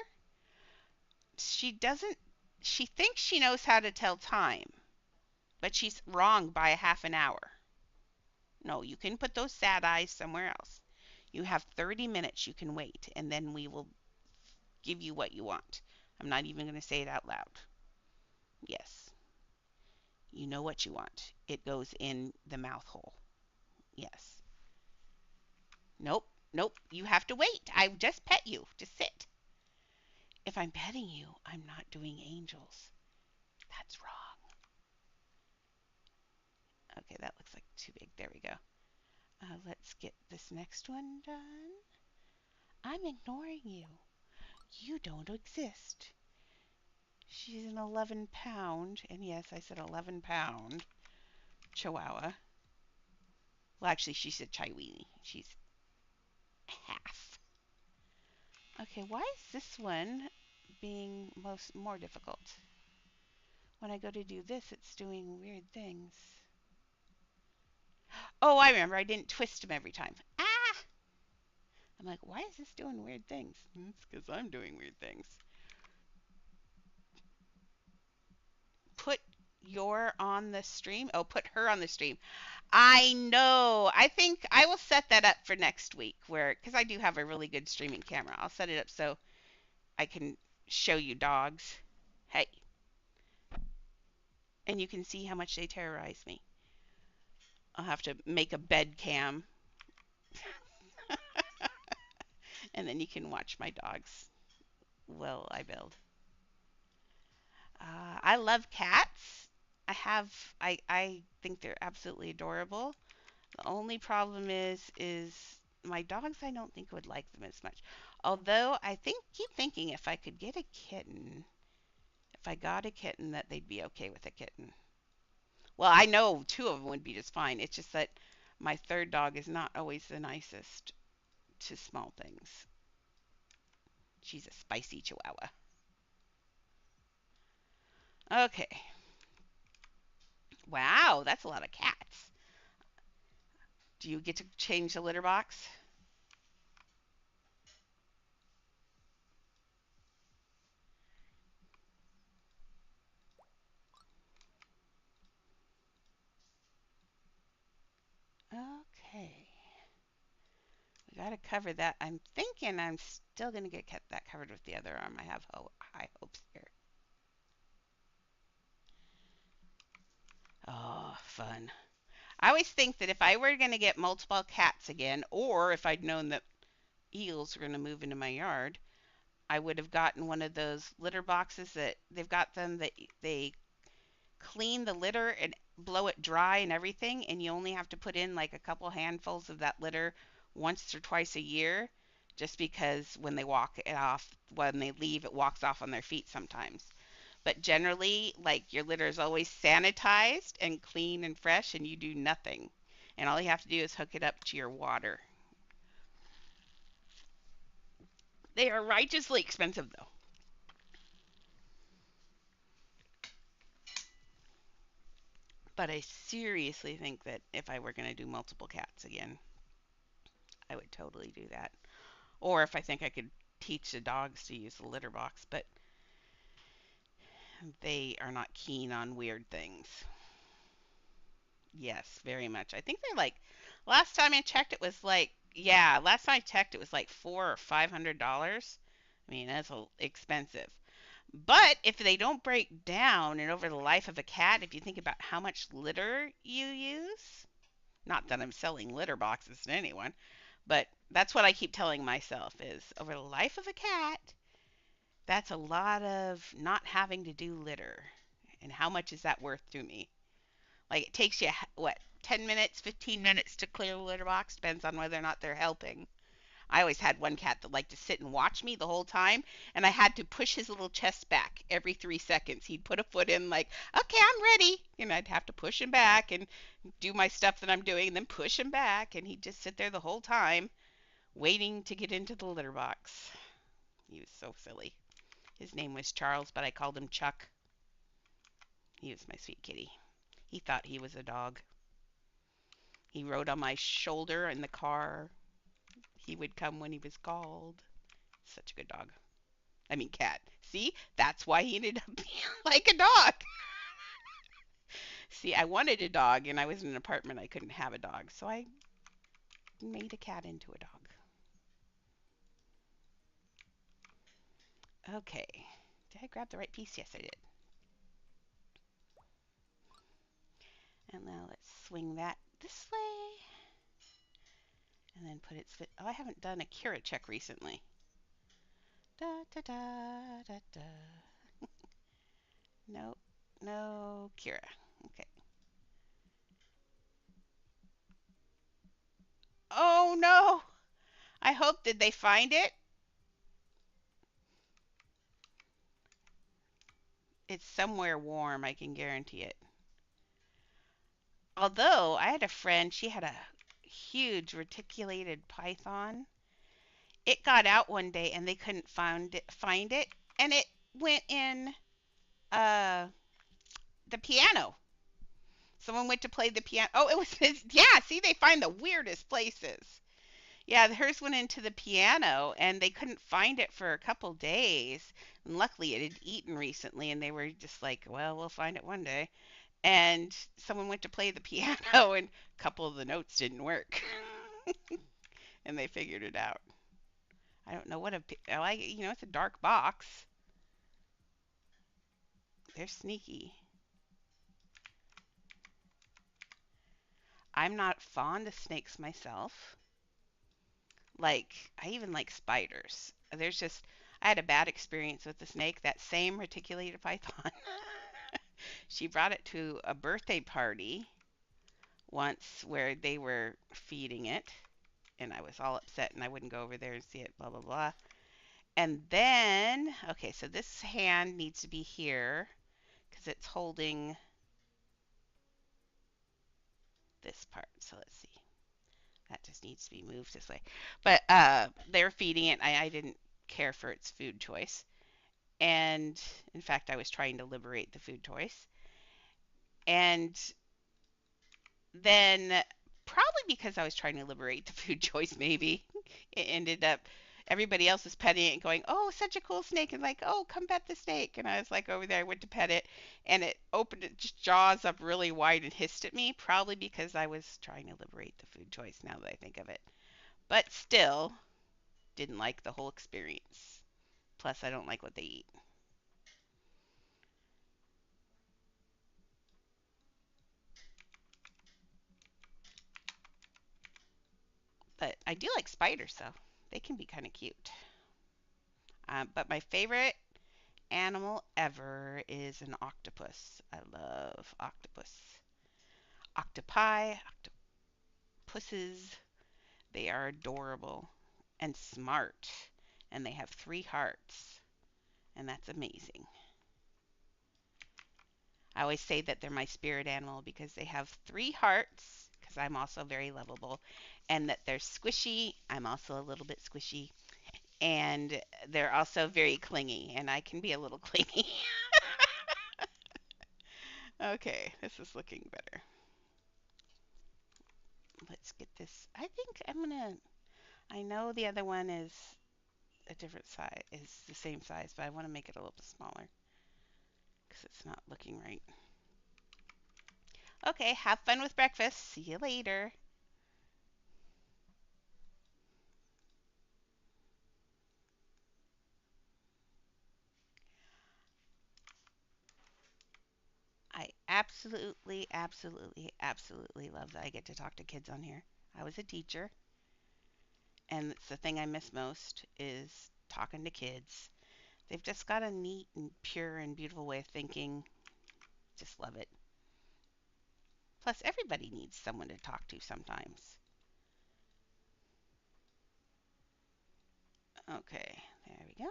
She doesn't she thinks she knows how to tell time, but she's wrong by a half an hour. No, you can put those sad eyes somewhere else. You have 30 minutes you can wait and then we will give you what you want. I'm not even going to say it out loud. Yes. You know what you want. It goes in the mouth hole. Yes. Nope. Nope. You have to wait. I just pet you. Just sit. If I'm petting you, I'm not doing angels. That's wrong. Okay, that looks like too big. There we go. Let's get this next one done. I'm ignoring you. You don't exist. She's an 11 pound, and yes, I said 11-pound Chihuahua. Well, actually, she said Chiweenie. She's half. Okay, why is this one being more difficult? When I go to do this, it's doing weird things. Oh, I remember. I didn't twist him every time. Ah! I'm like, why is this doing weird things? It's because I'm doing weird things. Put your on the stream. Oh, put her on the stream. I know. I think I will set that up for next week where, because I do have a really good streaming camera. I'll set it up so I can show you dogs. Hey. And you can see how much they terrorize me. I'll have to make a bed cam. And then you can watch my dogs while I build. I love cats. I think they're absolutely adorable. The only problem is my dogs. I don't think would like them as much. Although I keep thinking if I could get a kitten, if I got a kitten, that they'd be okay with a kitten. Well, I know two of them would be just fine. It's just that my third dog is not always the nicest to small things. She's a spicy chihuahua. Okay. Wow, that's a lot of cats. Do you get to change the litter box? Okay. We got to cover that. I'm thinking I'm still going to get that covered with the other arm. I have high hopes here. Oh, fun. I always think that if I were going to get multiple cats again, or if I'd known that eels were going to move into my yard, I would have gotten one of those litter boxes that they've got them that they clean the litter and blow it dry and everything, and you only have to put in like a couple handfuls of that litter once or twice a year, just because when they walk it off, when they leave, it walks off on their feet sometimes. But generally, like your litter is always sanitized and clean and fresh, and you do nothing. And all you have to do is hook it up to your water. They are righteously expensive, though. But I seriously think that if I were going to do multiple cats again, I would totally do that. Or if I think I could teach the dogs to use the litter box, but they are not keen on weird things. Yes, very much. I think they like last time I checked it was like yeah, last time I checked it was like $400 or $500. I mean, that's expensive. But if they don't break down and over the life of a cat, if you think about how much litter you use, not that I'm selling litter boxes to anyone, but that's what I keep telling myself is over the life of a cat, that's a lot of not having to do litter. And how much is that worth to me? Like it takes you what, 10 minutes, 15 minutes to clear the litter box, depends on whether or not they're helping. I always had one cat that liked to sit and watch me the whole time, and I had to push his little chest back every 3 seconds. He'd put a foot in, like, okay, I'm ready. And I'd have to push him back and do my stuff that I'm doing, and then push him back, and he'd just sit there the whole time waiting to get into the litter box. He was so silly. His name was Charles, but I called him Chuck. He was my sweet kitty. He thought he was a dog. He rode on my shoulder in the car. He would come when he was called. Such a good dog. I mean, cat. See, that's why he ended up being like a dog. See, I wanted a dog and I was in an apartment. I couldn't have a dog. So I made a cat into a dog. Okay. Did I grab the right piece? Yes, I did. And now let's swing that this way. And then put its fit. Oh, I haven't done a Kira check recently. Da da da da da. No, no Kira. Okay. Oh no! I hope, did they find it? It's somewhere warm, I can guarantee it. Although I had a friend, she had a huge reticulated python. It got out one day and they couldn't find it, and it went in uh the piano. Someone went to play the piano. Oh, it was yeah, see, they find the weirdest places. Yeah, hers went into the piano and they couldn't find it for a couple days. And luckily it had eaten recently and they were just like, well, we'll find it one day. And someone went to play the piano and a couple of the notes didn't work. And they figured it out. I don't know what a like, it's a dark box. They're sneaky. I'm not fond of snakes myself. Like, I even like spiders. I had a bad experience with the snake, that same reticulated python. She brought it to a birthday party once where they were feeding it, and I was all upset and I wouldn't go over there and see it, blah, blah, blah. And then, okay, so this hand needs to be here because it's holding this part. So let's see. That just needs to be moved this way. But they were feeding it. I didn't care for its food choice. And in fact, I was trying to liberate the food choice. And then, probably because I was trying to liberate the food choice, maybe it ended up everybody else was petting it and going, "Oh, such a cool snake!" And like, "Oh, come pet the snake." And I was like over there. I went to pet it, and it opened its jaws up really wide and hissed at me. Probably because I was trying to liberate the food choice. Now that I think of it, but still, didn't like the whole experience. Plus, I don't like what they eat. But I do like spiders, though. They can be kind of cute. But my favorite animal ever is an octopus. I love octopus. Octopi, octopuses, they are adorable and smart. And they have 3 hearts. And that's amazing. I always say that they're my spirit animal because they have 3 hearts, because I'm also very lovable, and that they're squishy. I'm also a little bit squishy. And they're also very clingy, and I can be a little clingy. Okay, this is looking better. Let's get this. I think I'm gonna. I know the other one is a different size, is the same size, but I want to make it a little bit smaller because it's not looking right. Okay, have fun with breakfast. See you later. I absolutely, absolutely, absolutely love that I get to talk to kids on here. I was a teacher, and it's the thing I miss most is talking to kids. They've just got a neat and pure and beautiful way of thinking. Just love it. Plus, everybody needs someone to talk to sometimes. Okay, there we go.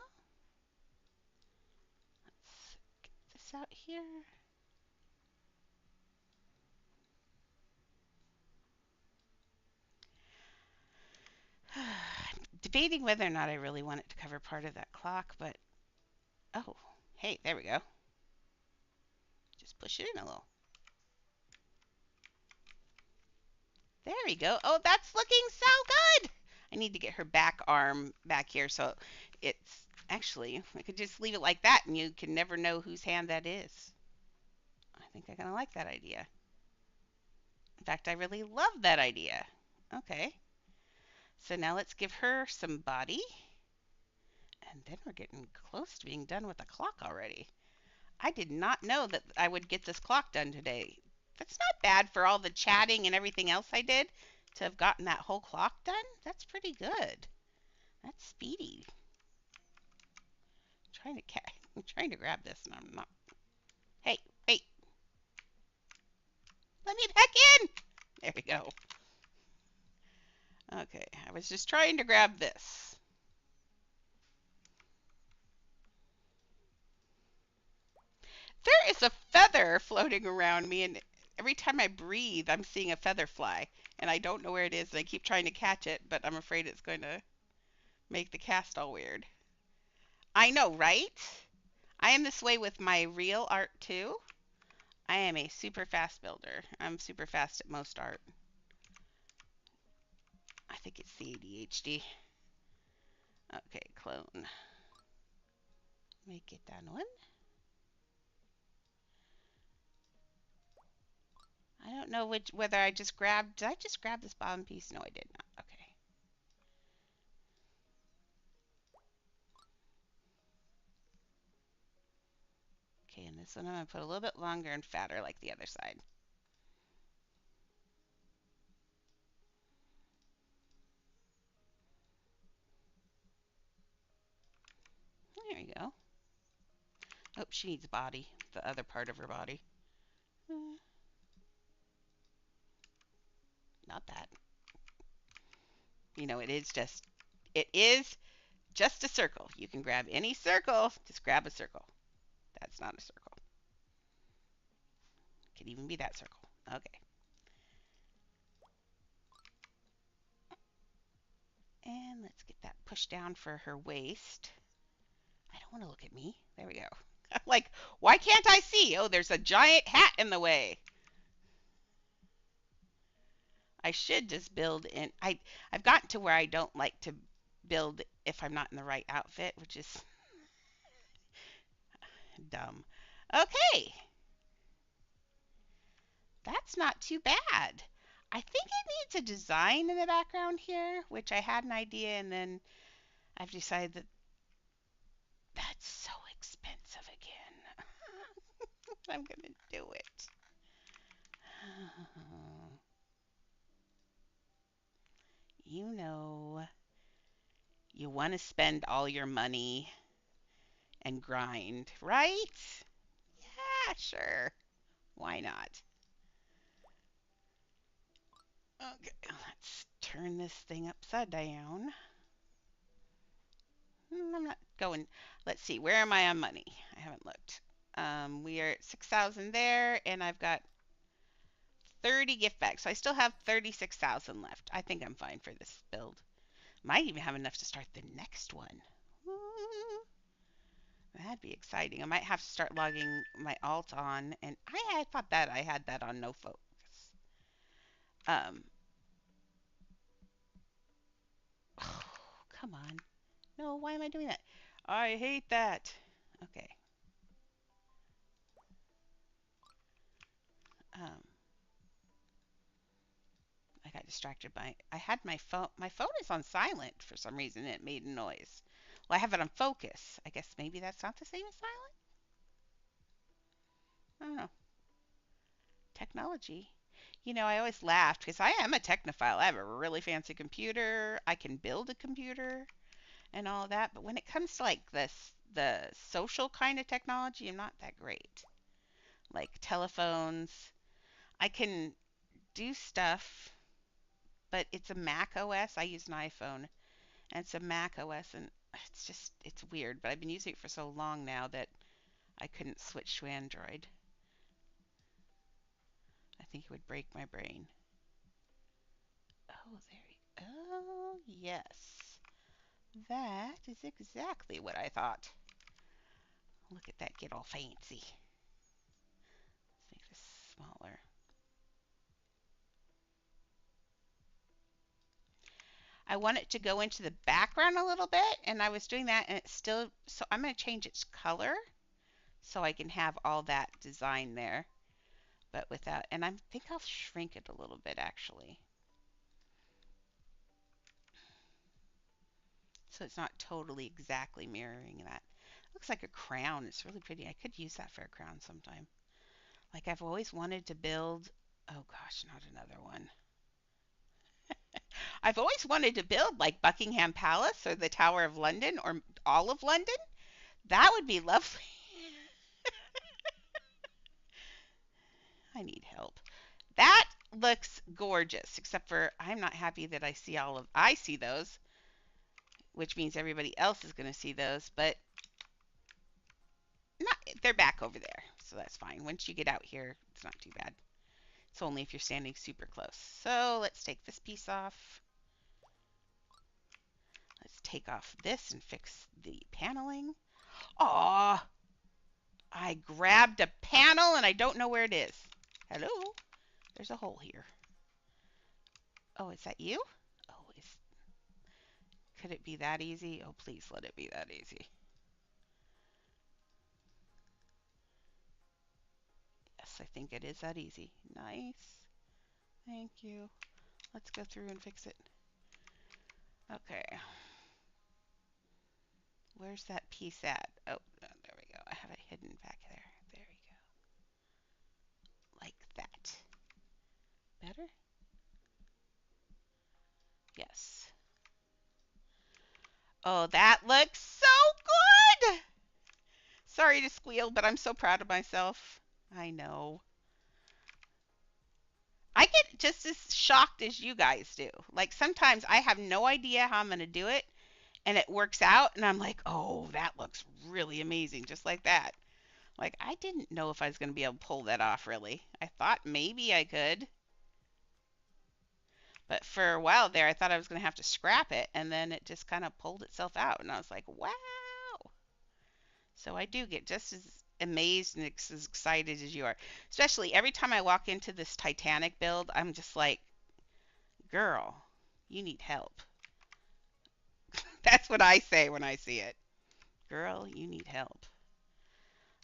Let's get this out here. Debating whether or not I really want it to cover part of that clock, but Oh, hey, there we go. Just push it in a little. There we go. Oh, that's looking so good. I need to get her back arm back here so it's actually, I could just leave it like that and you can never know whose hand that is. I think I'm going to like that idea. In fact, I really love that idea. Okay. So now let's give her some body. And then we're getting close to being done with the clock already. I did not know that I would get this clock done today. That's not bad for all the chatting and everything else I did to have gotten that whole clock done. That's pretty good. That's speedy. I'm trying to grab this and I'm not. Hey, wait. Let me back in. There we go. Okay, I was just trying to grab this. There is a feather floating around me, and every time I breathe, I'm seeing a feather fly, and I don't know where it is, and I keep trying to catch it, but I'm afraid it's going to make the cast all weird. I know, right? I am this way with my real art too. I am a super fast builder. I'm super fast at most art. I think it's the ADHD. Okay, clone. Make it that one. I don't know whether I just grabbed. Did I just grab this bottom piece? No, I did not. Okay. Okay, and this one I'm gonna put a little bit longer and fatter like the other side. There we go. Oh, she needs body. The other part of her body. Uh, Not that. It is just a circle. You can grab any circle. Just grab a circle. That's not a circle. Could even be that circle. Okay. And let's get that pushed down for her waist. I don't want to look at me. There we go. I'm like, why can't I see? Oh, there's a giant hat in the way. I should just build in. I've gotten to where I don't like to build if I'm not in the right outfit, which is dumb. Okay, that's not too bad. I think it needs a design in the background here, which I had an idea and then I've decided that that's so expensive again. I'm gonna do it. You know, you want to spend all your money and grind, right? Yeah, sure. Why not? Okay, let's turn this thing upside down. I'm not going. Let's see, where am I on money? I haven't looked. We are at 6,000 there, and I've got 30 gift bags. So I still have 36,000 left. I think I'm fine for this build. Might even have enough to start the next one. Ooh, that'd be exciting. I might have to start logging my alt on, and I thought that I had that on no focus. Um, oh, come on. No, why am I doing that? I hate that. Okay. Um, I got distracted by. I had my phone. My phone is on silent for some reason. It made a noise. Well, I have it on focus. I guess maybe that's not the same as silent. I don't know. Technology. I always laughed because I am a technophile. I have a really fancy computer. I can build a computer and all of that. But when it comes to like this, the social kind of technology, I'm not that great. Like telephones, I can do stuff, but it's a Mac OS. I use an iPhone, and it's a Mac OS, and it's weird. But I've been using it for so long now that I couldn't switch to Android. I think it would break my brain. Oh, there we go. Yes, that is exactly what I thought. Look at that get all fancy. Let's make this smaller. I want it to go into the background a little bit, and I was doing that, and it's still, so I'm going to change its color so I can have all that design there, but without, and I think I'll shrink it a little bit actually. So it's not totally exactly mirroring that. Looks like a crown. It's really pretty. I could use that for a crown sometime. Like I've always wanted to build, oh gosh, not another one. I've always wanted to build like Buckingham Palace or the Tower of London or all of London. That would be lovely. I need help. That looks gorgeous, except for I'm not happy that I see those, which means everybody else is going to see those, but not they're back over there. So that's fine. Once you get out here, it's not too bad. It's only if you're standing super close. So let's take this piece off. Let's take off this and fix the paneling. Aw, I grabbed a panel and I don't know where it is. Hello? There's a hole here. Oh, is that you? Oh, could it be that easy? Oh, please let it be that easy. Yes, I think it is that easy. Nice. Thank you. Let's go through and fix it. Okay. Where's that piece at? Oh, there we go. I have it hidden back there. There we go. Like that. Better? Yes. Oh, that looks so good! Sorry to squeal, but I'm so proud of myself. I know. I get just as shocked as you guys do. Like sometimes I have no idea how I'm going to do it, and it works out, and I'm like, oh, that looks really amazing, just like that. Like I didn't know if I was going to be able to pull that off, really. I thought maybe I could, but for a while there, I thought I was going to have to scrap it, and then it just kind of pulled itself out, and I was like, wow. So I do get just as amazed and as excited as you are. Especially every time I walk into this Titanic build, I'm just like, girl, you need help. That's what I say when I see it. Girl, you need help.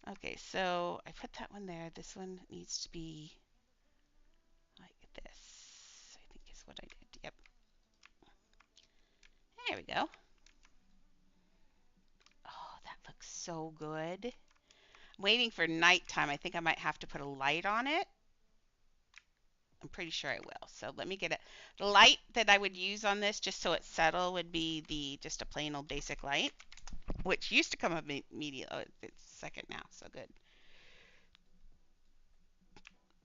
Okay, so I put that one there. This one needs to be like this, I think is what I did. Yep. There we go. Oh, that looks so good. I'm waiting for nighttime. I think I might have to put a light on it. I'm pretty sure I will. So let me get it. The light that I would use on this, just so it's subtle, would be just a plain old basic light, which used to come up immediately. Oh, it's second now, so good.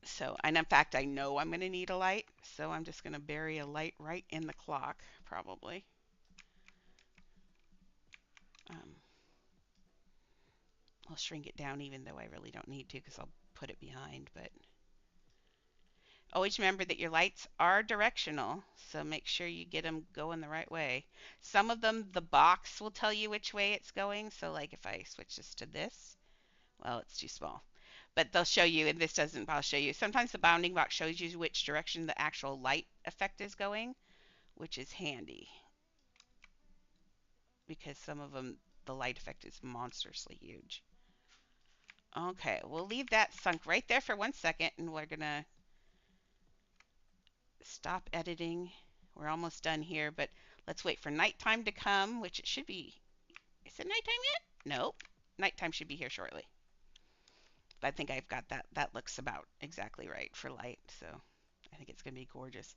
So, and in fact, I know I'm going to need a light, so I'm just going to bury a light right in the clock, probably. Um, I'll shrink it down even though I really don't need to because I'll put it behind, but always remember that your lights are directional, so make sure you get them going the right way. Some of them, the box will tell you which way it's going, so like if I switch this to this, well, it's too small. But they'll show you, and this doesn't, but I'll show you. Sometimes the bounding box shows you which direction the actual light effect is going, which is handy because some of them, the light effect is monstrously huge. Okay, we'll leave that sunk right there for 1 second, and we're gonna stop editing. We're almost done here, but let's wait for nighttime to come, which it should be. Is it nighttime yet? Nope. Nighttime should be here shortly. I think I've got that. That looks about exactly right for light, so I think it's going to be gorgeous.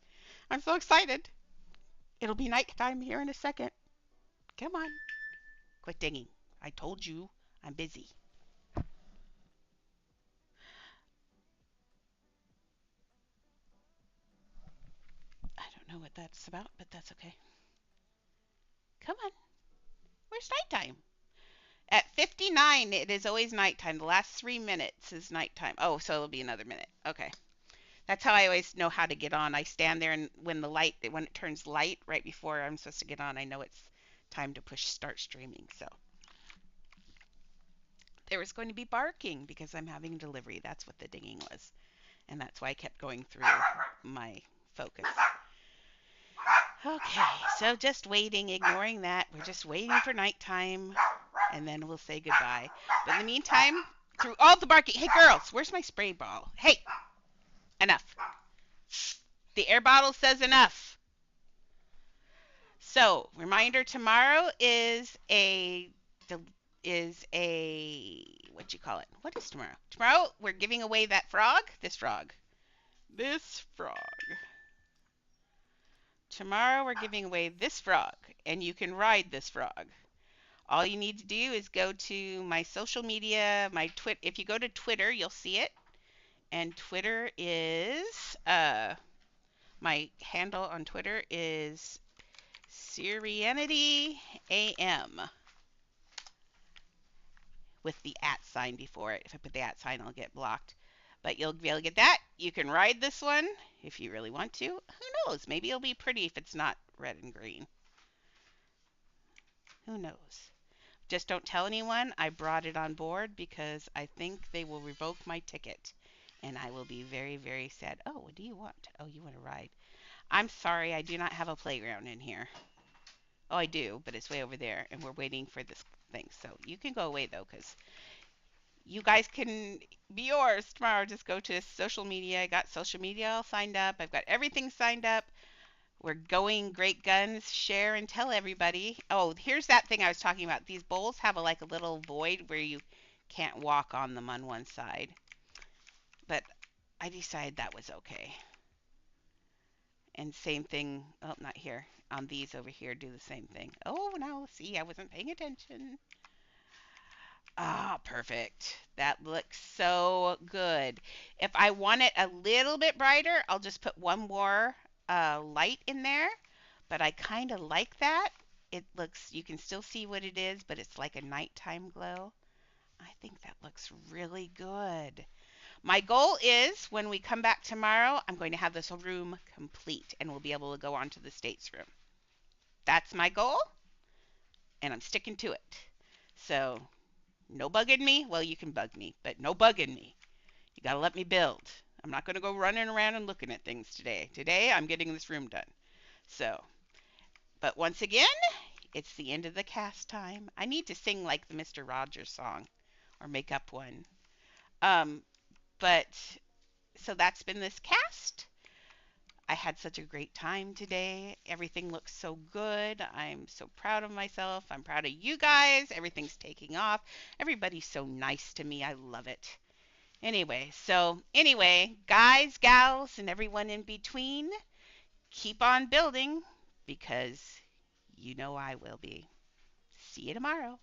I'm so excited. It'll be nighttime here in a second. Come on. Quit dinging. I told you I'm busy. I don't know what that's about, but that's okay. Come on. Where's nighttime? At 59, it is always nighttime. The last 3 minutes is nighttime. Oh, so it'll be another minute. Okay. That's how I always know how to get on. I stand there, and when it turns light right before I'm supposed to get on, I know it's time to push start streaming. So There was going to be barking because I'm having delivery. That's what the dinging was. And that's why I kept going through my focus. Okay, so just waiting, ignoring that. We're just waiting for nighttime, and then we'll say goodbye. But in the meantime, through all the barking, hey girls, where's my spray ball? Hey, enough. The air bottle says enough. So, reminder tomorrow is a what you call it? What is tomorrow? Tomorrow we're giving away that frog. This frog. This frog. Tomorrow we're giving away this frog, and you can ride this frog. All you need to do is go to my social media, my twit. If you go to Twitter, you'll see it. And Twitter is my handle on Twitter is Syrianity AM with the at sign before it. If I put the at sign, I'll get blocked. But you'll be able to get that. You can ride this one if you really want to. Who knows? Maybe it'll be pretty if it's not red and green. Who knows? Just don't tell anyone I brought it on board because I think they will revoke my ticket. And I will be very, very sad. Oh, what do you want? Oh, you want to ride. I'm sorry, I do not have a playground in here. Oh, I do, but it's way over there, and we're waiting for this thing. So you can go away, though, because you guys can be yours tomorrow. Just go to social media. I got social media all signed up. I've got everything signed up. We're going great guns. Share and tell everybody. Oh, here's that thing I was talking about. These bowls have like a little void where you can't walk on them on one side. But I decided that was okay. And same thing. Oh, not here. On these over here, do the same thing. Oh, no. See, I wasn't paying attention. Ah, perfect. That looks so good. If I want it a little bit brighter, I'll just put one more light in there. But I kind of like that. It looks, you can still see what it is, but it's like a nighttime glow. I think that looks really good. My goal is when we come back tomorrow, I'm going to have this room complete and we'll be able to go on to the States room. That's my goal, and I'm sticking to it. So, no bugging me. Well, you can bug me, but no bugging me. You got to let me build. I'm not going to go running around and looking at things today. Today, I'm getting this room done. So, but once again, it's the end of the cast time. I need to sing like the Mr. Rogers song or make up one. Um, but so that's been this cast. I had such a great time today. Everything looks so good. I'm so proud of myself. I'm proud of you guys. Everything's taking off. Everybody's so nice to me. I love it. Anyway, guys, gals, and everyone in between, keep on building because you know I will be. See you tomorrow.